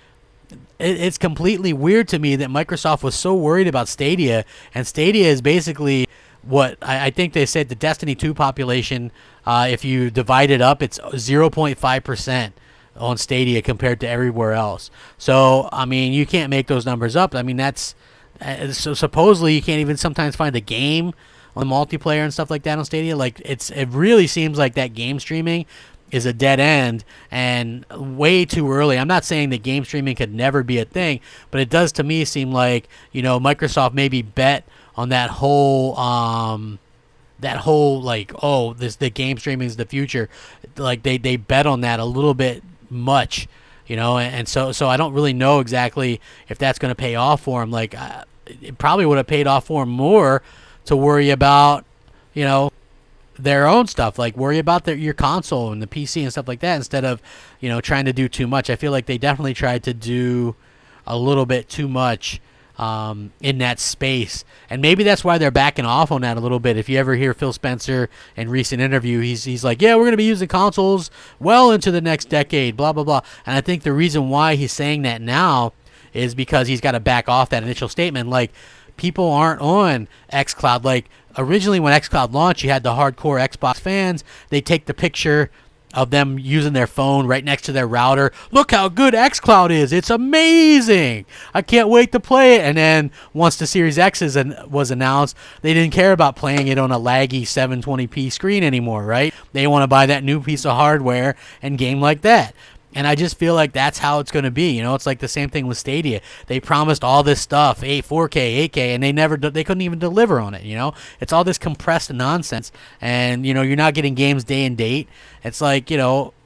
it's completely weird to me that Microsoft was so worried about Stadia, and Stadia is basically what I think they said the Destiny 2 population, if you divide it up, it's 0.5% on Stadia compared to everywhere else. So, I mean, you can't make those numbers up. I mean, that's so supposedly you can't even sometimes find a game on the multiplayer and stuff like that on Stadia. Like it really seems like that game streaming is a dead end and way too early. I'm not saying that game streaming could never be a thing, but it does to me seem like, Microsoft maybe bet on that whole like, oh, the game streaming is the future. Like they bet on that a little bit much, and so I don't really know exactly if that's going to pay off for them. Like it probably would have paid off for them more to worry about, their own stuff, like worry about your console and the PC and stuff like that, instead of trying to do too much. I feel like they definitely tried to do a little bit too much in that space, and maybe that's why they're backing off on that a little bit. If you ever hear Phil Spencer in recent interview, he's like, yeah, we're going to be using consoles well into the next decade, blah blah blah. And I think the reason why he's saying that now is because he's got to back off that initial statement. Like, people aren't on xCloud. Like, originally when xCloud launched, you had the hardcore Xbox fans. They take the picture of them using their phone right next to their router. Look how good xCloud is. It's amazing. I can't wait to play it. And then once the Series X was announced, they didn't care about playing it on a laggy 720p screen anymore, right? They want to buy that new piece of hardware and game like that. And I just feel like that's how it's going to be. It's like the same thing with Stadia. They promised all this stuff, 4K, 8K, and they couldn't even deliver on it. It's all this compressed nonsense, and you're not getting games day and date. It's like,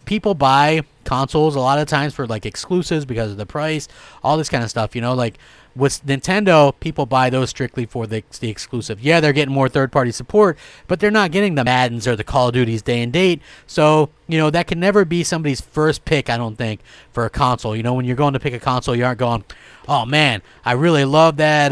people buy consoles a lot of times for like exclusives because of the price, all this kind of stuff. Like with Nintendo, people buy those strictly for the exclusive. Yeah, they're getting more third-party support, but they're not getting the Maddens or the Call of Duties day and date. So, that can never be somebody's first pick, I don't think, for a console. When you're going to pick a console, you aren't going, oh, man, I really love that,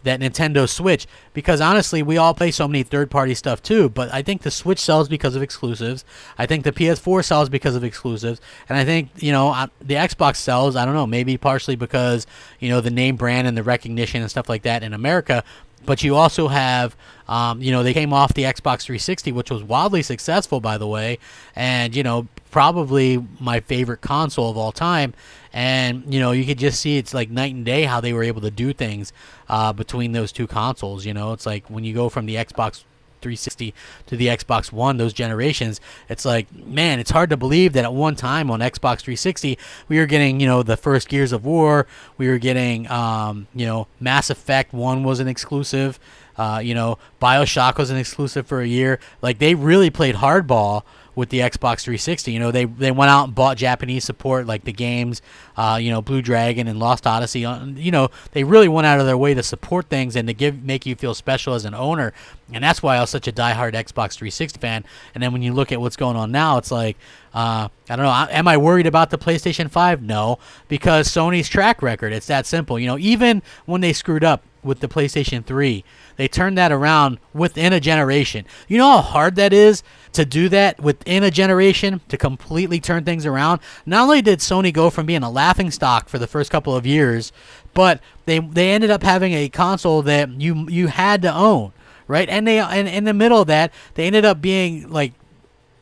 that Nintendo Switch, because honestly, we all play so many third-party stuff too. But I think the Switch sells because of exclusives. I think the PS4 sells because of exclusives, and I think the Xbox sells. I don't know, maybe partially because the name brand and the recognition and stuff like that in America. But you also have, they came off the Xbox 360, which was wildly successful, by the way, and probably my favorite console of all time. And you could just see it's like night and day how they were able to do things between those two consoles. It's like when you go from the Xbox 360 to the Xbox One, those generations, it's like, man, it's hard to believe that at one time on Xbox 360 we were getting the first Gears of War, we were getting Mass Effect 1 was an exclusive, BioShock was an exclusive for a year. Like, they really played hardball with the Xbox 360. They went out and bought Japanese support, like the games, Blue Dragon and Lost Odyssey. They really went out of their way to support things and to make you feel special as an owner. And that's why I was such a diehard Xbox 360 fan. And then when you look at what's going on now, it's like, I don't know. Am I worried about the PlayStation 5? No, because Sony's track record, it's that simple. Even when they screwed up with the PlayStation 3, they turned that around within a generation. You know how hard that is to do that within a generation, to completely turn things around? Not only did Sony go from being a laughingstock for the first couple of years, but they ended up having a console that you had to own, right? And in the middle of that, they ended up being like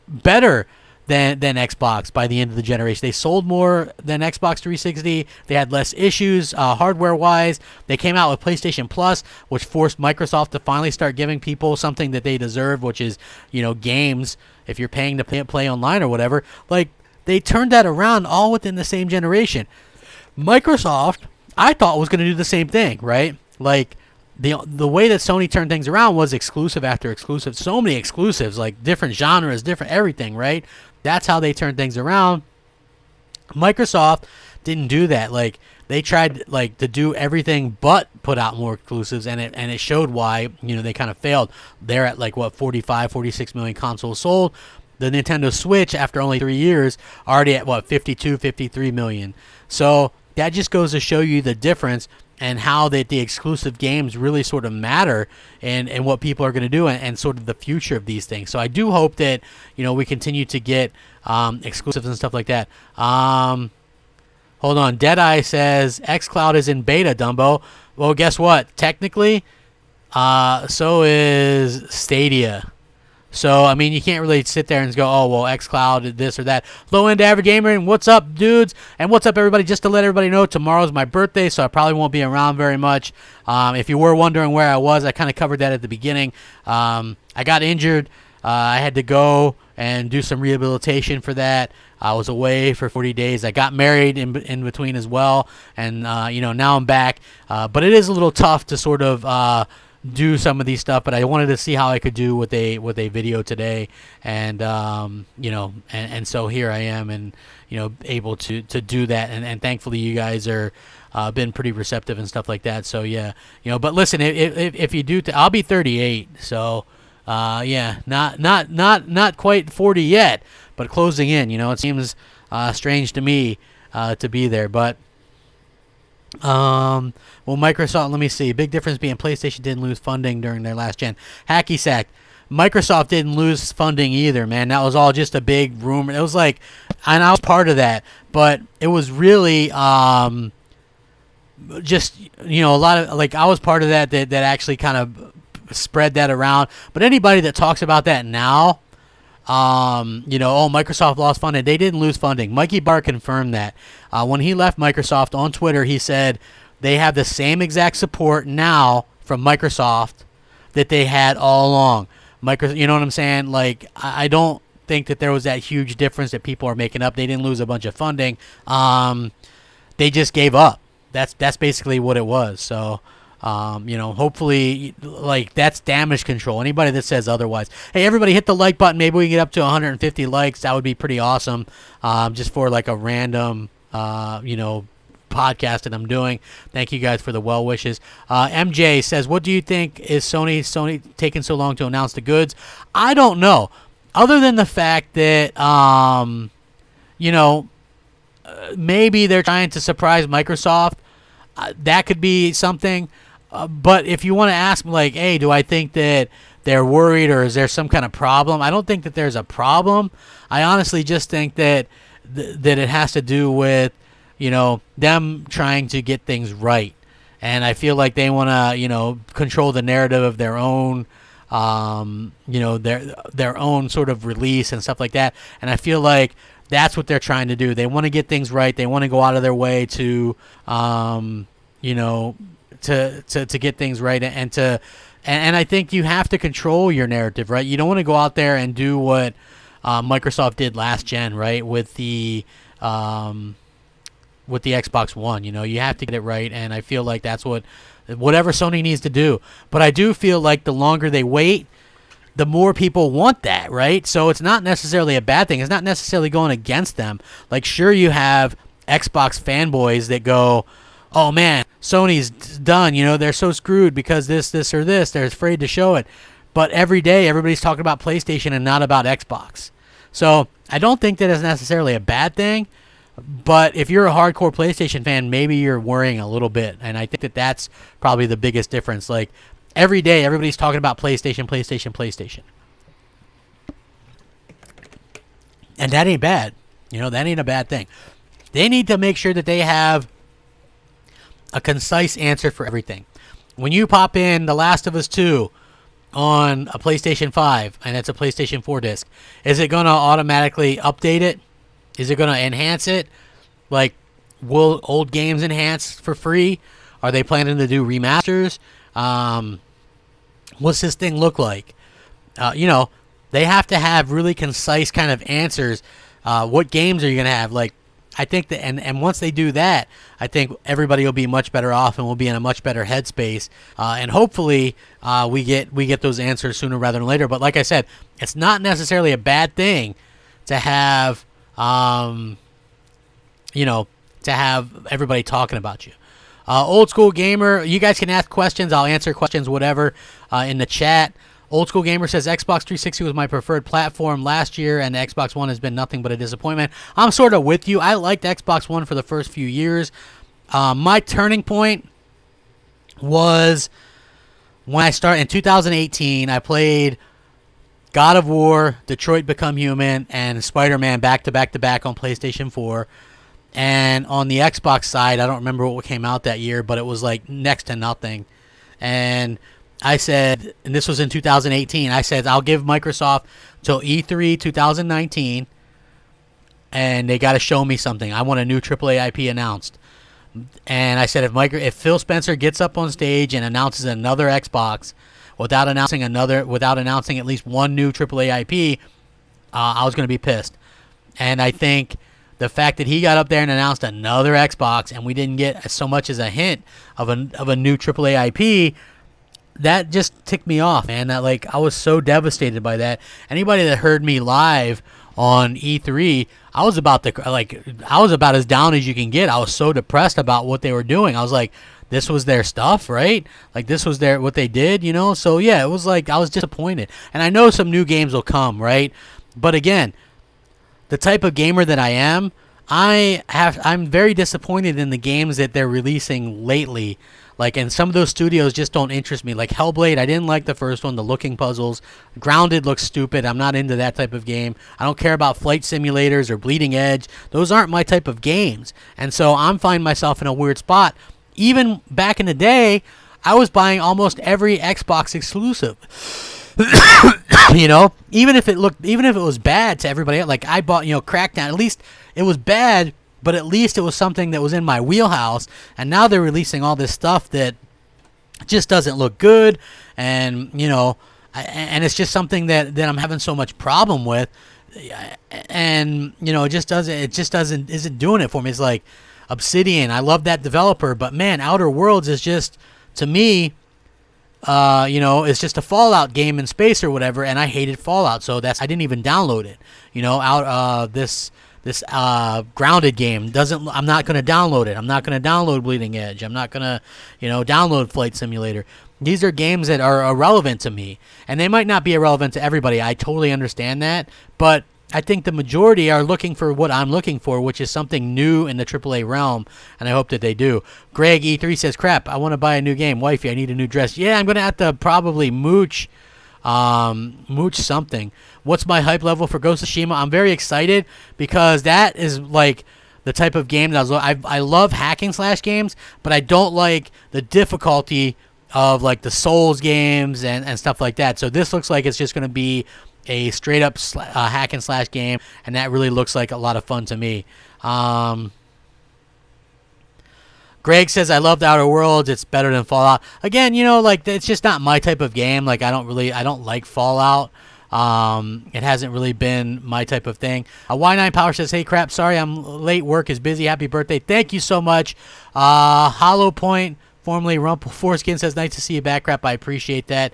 better than Xbox by the end of the generation. They sold more than Xbox 360. They had less issues hardware-wise. They came out with PlayStation Plus, which forced Microsoft to finally start giving people something that they deserve, which is, games, if you're paying to play online or whatever. Like, they turned that around all within the same generation. Microsoft, I thought, was going to do the same thing, right? Like, the way that Sony turned things around was exclusive after exclusive. So many exclusives, like different genres, different everything, right? That's how they turned things around. Microsoft didn't do that. Like, they tried to do everything but put out more exclusives, and it showed why they kind of failed. They're at 45, 46 million consoles sold. The Nintendo Switch, after only 3 years, already at 52, 53 million. So that just goes to show you the difference and how that the exclusive games really sort of matter and what people are going to do and sort of the future of these things. So I do hope that, we continue to get exclusives and stuff like that. Hold on. Deadeye says, xCloud is in beta, Dumbo. Well, guess what? Technically, so is Stadia. So, I mean, you can't really sit there and go, oh, well, xCloud did this or that. Low-end average gamer, and what's up, dudes? And what's up, everybody? Just to let everybody know, tomorrow's my birthday, so I probably won't be around very much. If you were wondering where I was, I kind of covered that at the beginning. I got injured. I had to go and do some rehabilitation for that. I was away for 40 days. I got married in between as well, and now I'm back. But it is a little tough to sort of do some of these stuff, but I wanted to see how I could do with a video today, and and so here I am, and able to do that, and thankfully you guys are been pretty receptive and stuff like that. So yeah, but listen, if you do, I'll be 38, so not quite 40 yet, but closing in. It seems strange to me to be there, but. Well, Microsoft, let me see. Big difference being PlayStation didn't lose funding during their last gen. Hacky sack. Microsoft didn't lose funding either, man. That was all just a big rumor. It was like, and I was part of that, but it was really just a lot of, like, I was part of that actually kind of spread that around. But anybody that talks about that now, Microsoft lost funding. They didn't lose funding. Mikey Barr confirmed that. When he left Microsoft on Twitter, he said they have the same exact support now from Microsoft that they had all along. You know what I'm saying? Like, I don't think that there was that huge difference that people are making up. They didn't lose a bunch of funding. They just gave up. That's basically what it was. So, hopefully, like, that's damage control. Anybody that says otherwise, hey, everybody hit the like button. Maybe we can get up to 150 likes. That would be pretty awesome. Just for like a random, podcast that I'm doing. Thank you guys for the well wishes. MJ says, what do you think is Sony taking so long to announce the goods? I don't know. Other than the fact that, maybe they're trying to surprise Microsoft. That could be something. But if you want to ask me, like, hey, do I think that they're worried or is there some kind of problem? I don't think that there's a problem. I honestly just think that it has to do with, them trying to get things right. And I feel like they want to, control the narrative of their own, their own sort of release and stuff like that. And I feel like that's what they're trying to do. They want to get things right. They want to go out of their way to, to get things right and I think you have to control your narrative, right? You don't want to go out there and do what Microsoft did last gen, right? With the Xbox One, you have to get it right, and I feel like that's whatever Sony needs to do. But I do feel like the longer they wait, the more people want that, right? So it's not necessarily a bad thing. It's not necessarily going against them. Like, sure, you have Xbox fanboys that go, oh man, Sony's done, they're so screwed because this or this, they're afraid to show it. But every day, everybody's talking about PlayStation and not about Xbox. So I don't think that is necessarily a bad thing. But if you're a hardcore PlayStation fan, maybe you're worrying a little bit. And I think that that's probably the biggest difference. Like, every day, everybody's talking about PlayStation. And that ain't bad. That ain't a bad thing. They need to make sure that they have a concise answer for everything. When you pop in The Last of Us 2 on a PlayStation 5 and it's a PlayStation 4 disc, is it going to automatically update it? Is it going to enhance it? Like, will old games enhance for free? Are they planning to do remasters? What's this thing look like? They have to have really concise kind of answers. What games are you going to have? Like, I think that, and once they do that, I think everybody will be much better off and will be in a much better headspace. And hopefully, we get those answers sooner rather than later. But like I said, it's not necessarily a bad thing to have, to have everybody talking about you. Old School Gamer, you guys can ask questions. I'll answer questions, whatever, in the chat. Old School Gamer says, Xbox 360 was my preferred platform last year, and the Xbox One has been nothing but a disappointment. I'm sort of with you. I liked Xbox One for the first few years. My turning point was when I started in 2018. I played God of War, Detroit Become Human, and Spider-Man back to back on PlayStation 4. And on the Xbox side, I don't remember what came out that year, but it was like next to nothing. And I said, and this was in 2018, I said I'll give Microsoft till E3 2019, and they got to show me something. I want a new AAA IP announced. And I said if Phil Spencer gets up on stage and announces another Xbox without announcing at least one new AAA IP, I was going to be pissed. And I think the fact that he got up there and announced another Xbox and we didn't get so much as a hint of a new AAA IP, that just ticked me off, man. That, like, I was so devastated by that. Anybody that heard me live on E3, I was about as down as you can get. I was so depressed about what they were doing. I was like, this was their stuff, right? Like, this was what they did, you know? So yeah, it was like I was disappointed. And I know some new games will come, right? But again, the type of gamer that I am, I'm very disappointed in the games that they're releasing lately. Like, and some of those studios just don't interest me. Like Hellblade, I didn't like the first one, the looking puzzles. Grounded looks stupid. I'm not into that type of game. I don't care about flight simulators or Bleeding Edge. Those aren't my type of games. And so I'm finding myself in a weird spot. Even back in the day, I was buying almost every Xbox exclusive. You know, even if it was bad to everybody else. Like, I bought, Crackdown. At least it was bad, but at least it was something that was in my wheelhouse. And now they're releasing all this stuff that just doesn't look good, and and it's just something that I'm having so much problem with, and it just isn't doing it for me. It's like Obsidian. I love that developer, but man, Outer Worlds is just, to me, it's just a Fallout game in space or whatever, and I hated Fallout, so I didn't even download it. This Grounded game I'm not going to download it. I'm not going to download Bleeding Edge. I'm not going to, download Flight Simulator. These are games that are irrelevant to me, and they might not be irrelevant to everybody. I totally understand that, but I think the majority are looking for what I'm looking for, which is something new in the AAA realm, and I hope that they do. Greg E3 says, crap, I want to buy a new game. Wifey, I need a new dress. Yeah, I'm going to have to probably mooch something. What's my hype level for Ghost of Tsushima? I'm very excited because that is like the type of game that I love hacking slash games, but I don't like the difficulty of like the Souls games and stuff like that. So this looks like it's just going to be a straight up hack and slash game, and that really looks like a lot of fun to me. Greg says, I loved Outer Worlds. It's better than Fallout. Again, it's just not my type of game. Like, I don't like Fallout. It hasn't really been my type of thing. Y9 Power says, hey, crap, sorry I'm late. Work is busy. Happy birthday. Thank you so much. Hollow Point, formerly Rumple Foreskin, says, nice to see you back, crap. I appreciate that.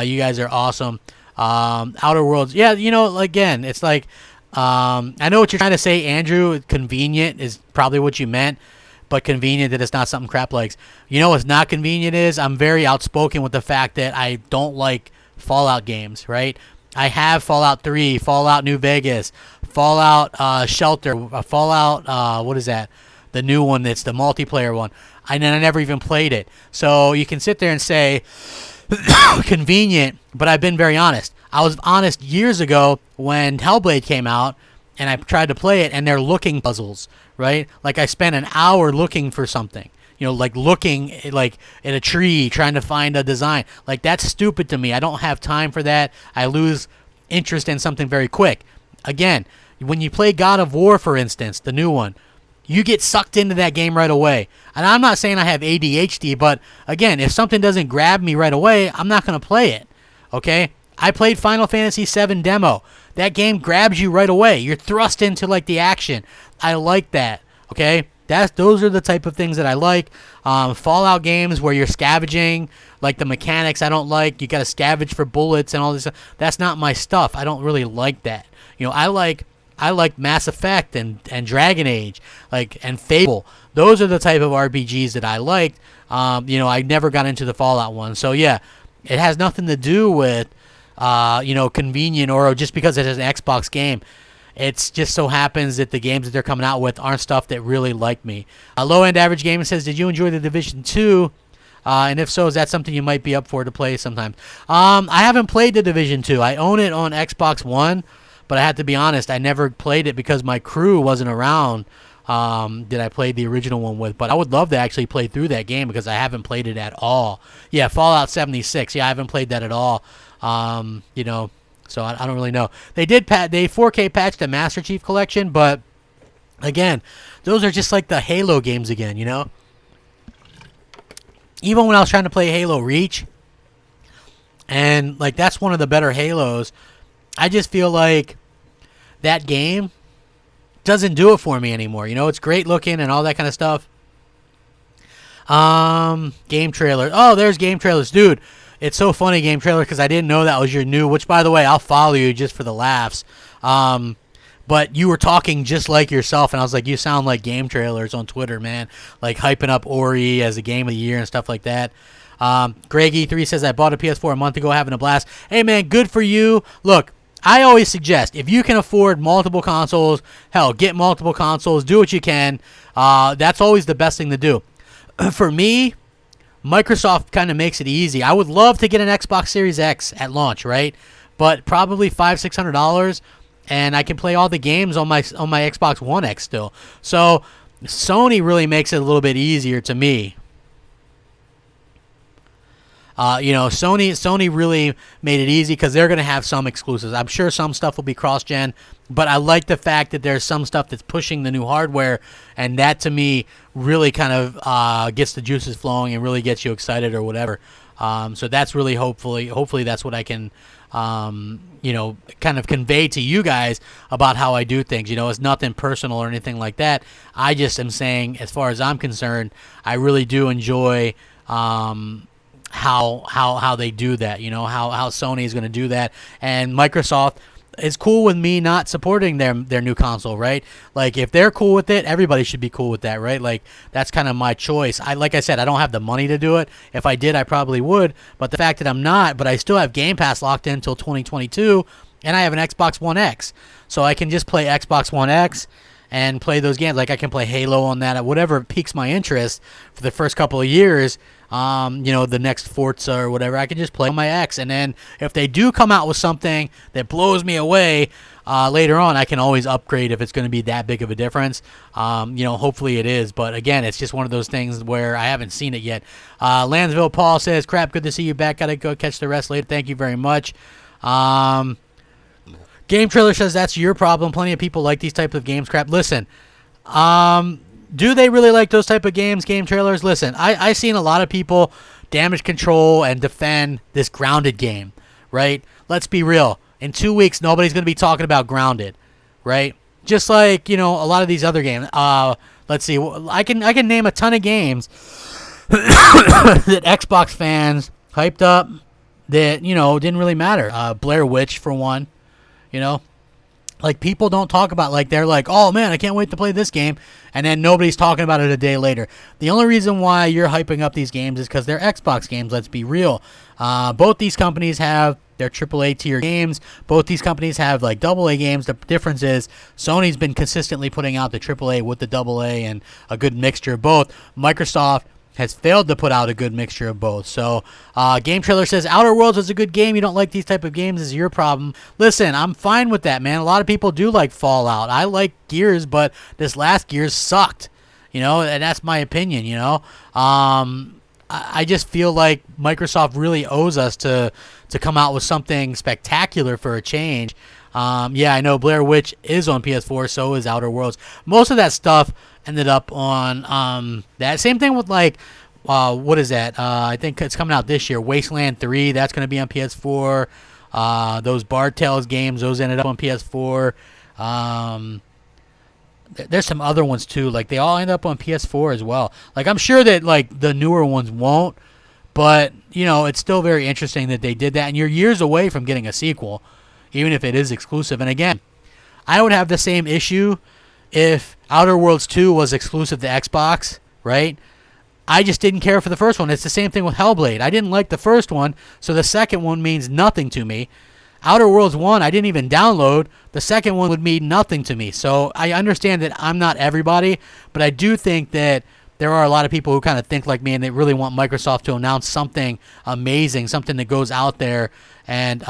You guys are awesome. Outer Worlds. Yeah, again, it's like, I know what you're trying to say, Andrew. Convenient is probably what you meant. But convenient that it's not something crap likes. What's not convenient is I'm very outspoken with the fact that I don't like Fallout games, right? I have Fallout 3, Fallout New Vegas, Fallout Shelter, Fallout, what is that? The new one that's the multiplayer one. I never even played it. So you can sit there and say, convenient, but I've been very honest. I was honest years ago when Hellblade came out, and I tried to play it, and they're looking puzzles, right? Like, I spent an hour looking for something, like looking like in a tree, trying to find a design. Like, that's stupid to me. I don't have time for that. I lose interest in something very quick. Again, when you play God of War, for instance, the new one, you get sucked into that game right away. And I'm not saying I have ADHD, but again, if something doesn't grab me right away, I'm not going to play it, okay? I played Final Fantasy VII demo. That game grabs you right away. You're thrust into like the action. I like that. Okay, those are the type of things that I like. Fallout games where you're scavenging, like the mechanics, I don't like. You got to scavenge for bullets and all this. That's not my stuff. I don't really like that. I like Mass Effect and Dragon Age, and Fable. Those are the type of RPGs that I liked. I never got into the Fallout one. So yeah, it has nothing to do with convenient or just because it is an Xbox game. It's just so happens that the games that they're coming out with aren't stuff that really like me. Low End Average Gamer says, did you enjoy The Division 2? And if so, is that something you might be up for to play sometime? I haven't played The Division 2. I own it on Xbox One, but I have to be honest, I never played it because my crew wasn't around that I played the original one with. But I would love to actually play through that game because I haven't played it at all. Yeah, Fallout 76. Yeah, I haven't played that at all. You know, so I don't really know. They 4K patched the Master Chief Collection, but again, those are just like the Halo games again, you know? Even when I was trying to play Halo Reach, and like that's one of the better Halos, I just feel like that game doesn't do it for me anymore. You know, it's great looking and all that kind of stuff. Game trailer. Oh, there's game trailers. Dude, it's so funny, game trailer, because I didn't know that was your new, which, by the way, I'll follow you just for the laughs. But you were talking just like yourself, and I was like, you sound like game trailers on Twitter, man. Like hyping up Ori as a game of the year and stuff like that. Greg E3 says, I bought a PS4 a month ago, having a blast. Hey, man, good for you. Look, I always suggest, if you can afford multiple consoles, hell, get multiple consoles, do what you can. That's always the best thing to do. For me, Microsoft kind of makes it easy. I would love to get an Xbox Series X at launch, right? But probably $500-$600, and I can play all the games on my Xbox One X still. So Sony really makes it a little bit easier to me. You know, Sony really made it easy because they're going to have some exclusives. I'm sure some stuff will be cross-gen, but I like the fact that there's some stuff that's pushing the new hardware, and that to me really kind of gets the juices flowing and really gets you excited or whatever. So that's really hopefully that's what I can, you know, kind of convey to you guys about how I do things. You know, it's nothing personal or anything like that. I just am saying, as far as I'm concerned, I really do enjoy how they do that, you know, how Sony is going to do that, and Microsoft is cool with me not supporting their new console, right? Like, if they're cool with it, everybody should be cool with that, right? Like, that's kind of my choice. Like I said, I don't have the money to do it. If I did, I probably would, but the fact that I'm not, but I still have Game Pass locked in until 2022, and I have an Xbox One X, so I can just play Xbox One X and play those games. Like, I can play Halo on that, whatever piques my interest for the first couple of years. You know, the next Forza or whatever, I can just play on my X. And then if they do come out with something that blows me away later on, I can always upgrade if it's going to be that big of a difference. You know, hopefully it is. But again, it's just one of those things where I haven't seen it yet. Lansville Paul says, crap, good to see you back. Got to go catch the rest later. Thank you very much. Game Trailer says, that's your problem. Plenty of people like these types of games. Crap. Listen, do they really like those type of games, game trailers? Listen, I seen a lot of people damage control and defend this Grounded game, right? Let's be real. In 2 weeks, nobody's going to be talking about Grounded, right? Just like, you know, a lot of these other games. Let's see. I can name a ton of games that Xbox fans hyped up that, you know, didn't really matter. Blair Witch, for one, you know. Like, people don't talk about, like, they're like, oh, man, I can't wait to play this game, and then nobody's talking about it a day later. The only reason why you're hyping up these games is because they're Xbox games, let's be real. Both these companies have their AAA tier games. Both these companies have, like, AA games. The difference is Sony's been consistently putting out the AAA with the AA and a good mixture of both. Microsoft has failed to put out a good mixture of both. So, Game Trailer says, Outer Worlds was a good game. You don't like these type of games is your problem. Listen, I'm fine with that, man. A lot of people do like Fallout. I like Gears, but this last Gears sucked. You know, and that's my opinion, you know. I just feel like Microsoft really owes us to come out with something spectacular for a change. Yeah, I know Blair Witch is on PS4, so is Outer Worlds. Most of that stuff ended up on that. Same thing with, like, what is that? I think it's coming out this year. Wasteland 3, that's going to be on PS4. Those Bard Tales games, those ended up on PS4. There's some other ones too. Like, they all end up on PS4 as well. Like, I'm sure that, like, the newer ones won't, but, you know, it's still very interesting that they did that. And you're years away from getting a sequel, even if it is exclusive. And again, I would have the same issue if Outer Worlds 2 was exclusive to Xbox, right? I just didn't care for the first one. It's the same thing with Hellblade. I didn't like the first one, so the second one means nothing to me. Outer Worlds 1, I didn't even download. The second one would mean nothing to me. So I understand that I'm not everybody, but I do think that there are a lot of people who kind of think like me, and they really want Microsoft to announce something amazing, something that goes out there and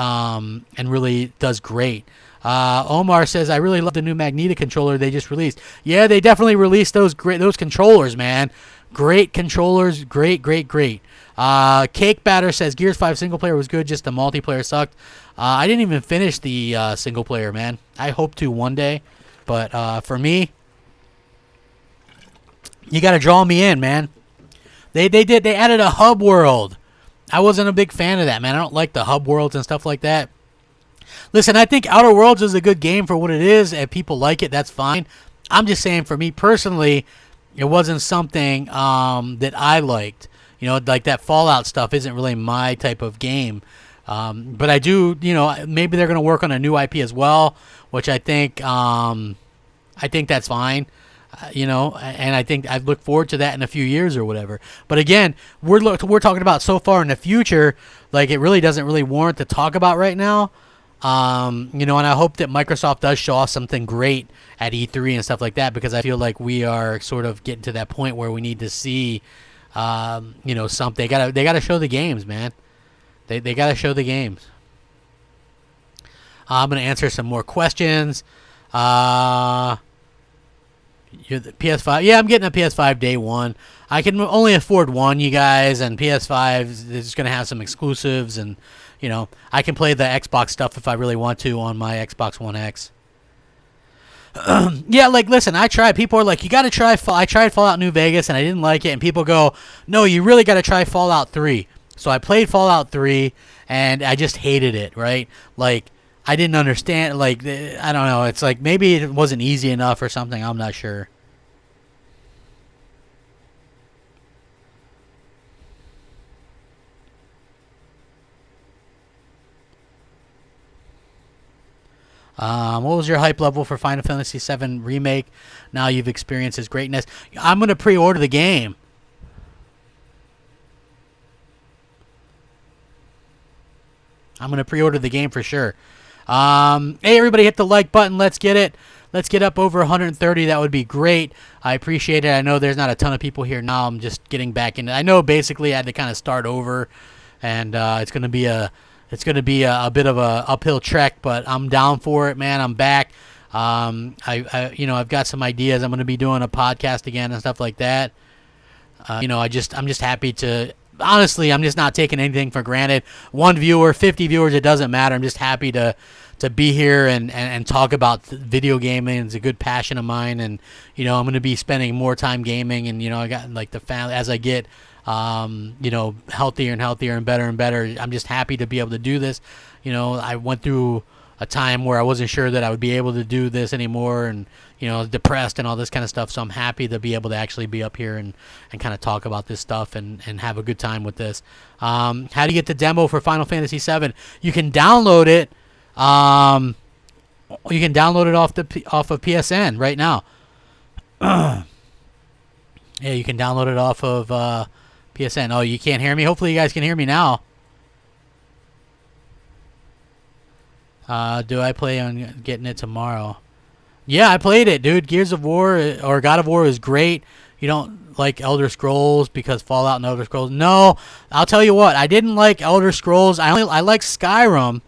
really does great. Omar says, I really love the new Magneto controller they just released. Yeah, they definitely released those controllers, man. Great controllers. Great. Cake Batter says, Gears 5 single player was good, just the multiplayer sucked. I didn't even finish the single player, man. I hope to one day. But for me, you got to draw me in, man. They added a hub world. I wasn't a big fan of that, man. I don't like the hub worlds and stuff like that. Listen, I think Outer Worlds is a good game for what it is. If people like it, that's fine. I'm just saying, for me personally, it wasn't something that I liked. You know, like that Fallout stuff isn't really my type of game. But I do, you know, maybe they're going to work on a new IP as well, which I think that's fine. You know, and I think I look forward to that in a few years or whatever. But again, we're talking about so far in the future, like it really doesn't really warrant to talk about right now. You know, and I hope that Microsoft does show off something great at E3 and stuff like that, because I feel like we are sort of getting to that point where we need to see, you know, something. They gotta show the games, man. They gotta show the games. I'm gonna answer some more questions. You're the PS5. Yeah, I'm getting a PS5 day one. I can only afford one, you guys, and PS5 is going to have some exclusives, and, you know, I can play the Xbox stuff if I really want to on my Xbox One X. Yeah, like, listen, I tried. People are like, you got to try I tried Fallout New Vegas, and I didn't like it, and people go, no, you really got to try Fallout 3. So I played Fallout 3, and I just hated it, right? Like, I didn't understand, like, I don't know. It's like maybe it wasn't easy enough or something. I'm not sure. What was your hype level for Final Fantasy VII Remake? Now you've experienced its greatness. I'm going to pre-order the game. I'm going to pre-order the game for sure. Hey, everybody, hit the like button. Let's get it. Let's get up over 130. That would be great. I appreciate it. I know there's not a ton of people here now. I'm just getting back in. I know basically I had to kind of start over, and it's going to be a bit of a uphill trek, but I'm down for it, man. I'm back. You know, I've got some ideas. I'm going to be doing a podcast again and stuff like that. You know, I'm just happy to. Honestly, I'm just not taking anything for granted. 1 viewer, 50 viewers, it doesn't matter. I'm just happy to be here and talk about video gaming. It's a good passion of mine, and, you know, I'm going to be spending more time gaming, and, you know, I got, like, the family, as I get, you know, healthier and healthier and better, I'm just happy to be able to do this. You know, I went through a time where I wasn't sure that I would be able to do this anymore, and, you know, depressed and all this kind of stuff. So I'm happy to be able to actually be up here and kind of talk about this stuff and have a good time with this. How do you get the demo for Final Fantasy VII? You can download it. You can download it off of PSN right now. Yeah, you can download it off of PSN. Oh, you can't hear me? Hopefully you guys can hear me now. Do I play on getting it tomorrow? Yeah, I played it, dude. Gears of War or God of War is great. You don't like Elder Scrolls because Fallout and Elder Scrolls. No, I'll tell you what. I didn't like Elder Scrolls. I like Skyrim,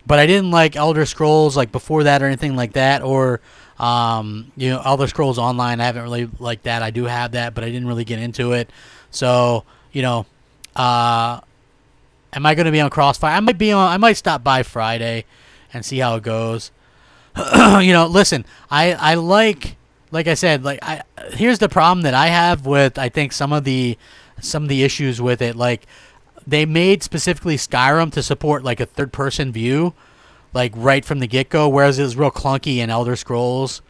but I didn't like Elder Scrolls like before that or anything like that. Or you know, Elder Scrolls Online. I haven't really liked that. I do have that, but I didn't really get into it. So, you know, am I going to be on Crossfire? I might stop by Friday and see how it goes. You know, listen, I like I said, here's the problem that I have with, I think, some of the issues with it. Like, they made specifically Skyrim to support like a third person view, like right from the get go, whereas it was real clunky in Elder Scrolls.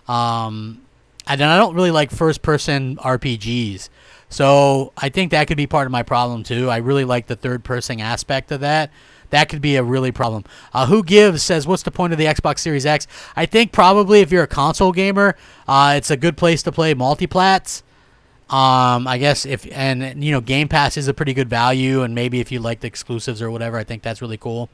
And then I don't really like first person RPGs. So I think that could be part of my problem too. I really like the third person aspect of that. That could be a really problem. Who Gives says, what's the point of the Xbox Series X? I think probably if you're a console gamer, it's a good place to play multiplats. I guess and you know, Game Pass is a pretty good value, and maybe if you like the exclusives or whatever, I think that's really cool.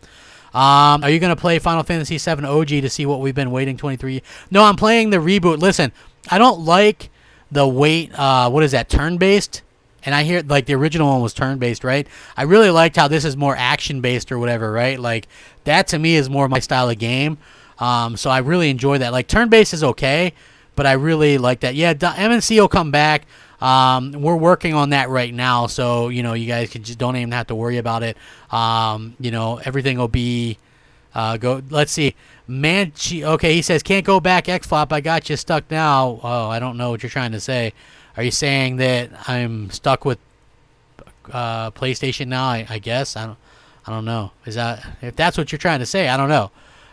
Are you going to play Final Fantasy VII OG to see what we've been waiting 23? No, I'm playing the reboot. Listen, I don't like the what is that, turn-based? And I hear, like, the original one was turn-based, right? I really liked how this is more action-based or whatever, right? Like, that to me is more my style of game. So I really enjoy that. Like turn-based is okay, but I really like that. Yeah, MNC will come back. We're working on that right now, so you guys don't even have to worry about it. Everything will be go. Let's see, okay, he says can't go back XFlop. I got you stuck now. Oh, I don't know what you're trying to say. Are you saying that I'm stuck with PlayStation now? I guess I don't know. If that's what you're trying to say? I don't know.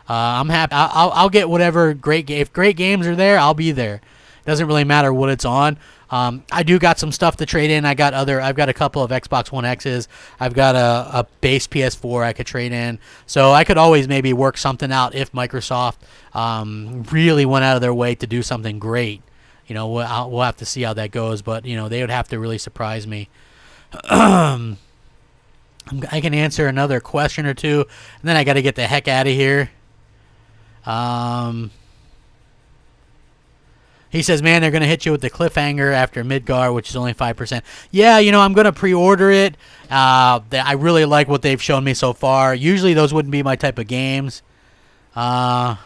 I'm happy. I'll get whatever if great games are there, I'll be there. Doesn't really matter what it's on. I do got some stuff to trade in. I've got a couple of Xbox One X's. I've got a base PS4 I could trade in. So I could always maybe work something out if Microsoft really went out of their way to do something great. We'll have to see how that goes. But they would have to really surprise me. I can answer another question or two, and then I got to get the heck out of here. He says, man, they're going to hit you with the cliffhanger after Midgar, which is only 5%. Yeah, I'm going to pre-order it. I really like what they've shown me so far. Usually those wouldn't be my type of games. But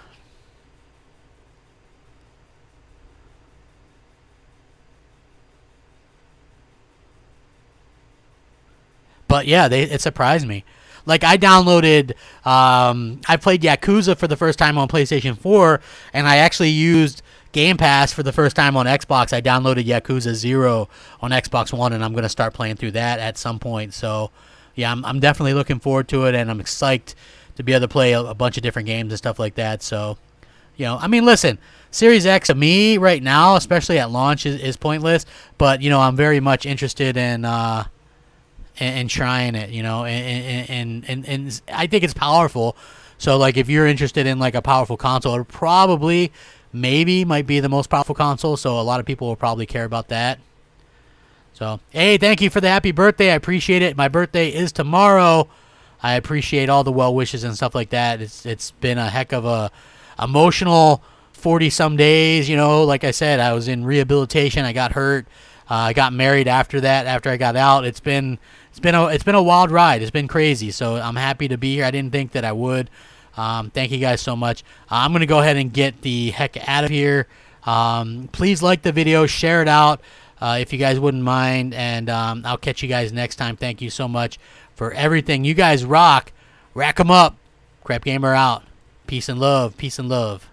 yeah, it surprised me. Like I downloaded, I played Yakuza for the first time on PlayStation 4, and I actually used Game Pass for the first time on Xbox. I downloaded Yakuza 0 on Xbox One, and I'm going to start playing through that at some point. So, yeah, I'm definitely looking forward to it, and I'm psyched to be able to play a bunch of different games and stuff like that. So, listen, Series X to me right now, especially at launch, is pointless. But, I'm very much interested in trying it, and I think it's powerful. So, like, if you're interested in, like, a powerful console, it probably might be the most powerful console, so a lot of people will probably care about that. So, hey, thank you for the happy birthday. I appreciate it. My birthday is tomorrow. I appreciate all the well wishes and stuff like that. It's been a heck of a emotional 40-some days. Like I said, I was in rehabilitation. I got hurt. I got married after that. After I got out, it's been a wild ride. It's been crazy. So I'm happy to be here. I didn't think that I would. Thank you guys so much. I'm going to go ahead and get the heck out of here. Please like the video, share it out if you guys wouldn't mind, and I'll catch you guys next time. Thank you so much for everything. You guys rock. Rack 'em up. Crapgamer out. Peace and love. Peace and love.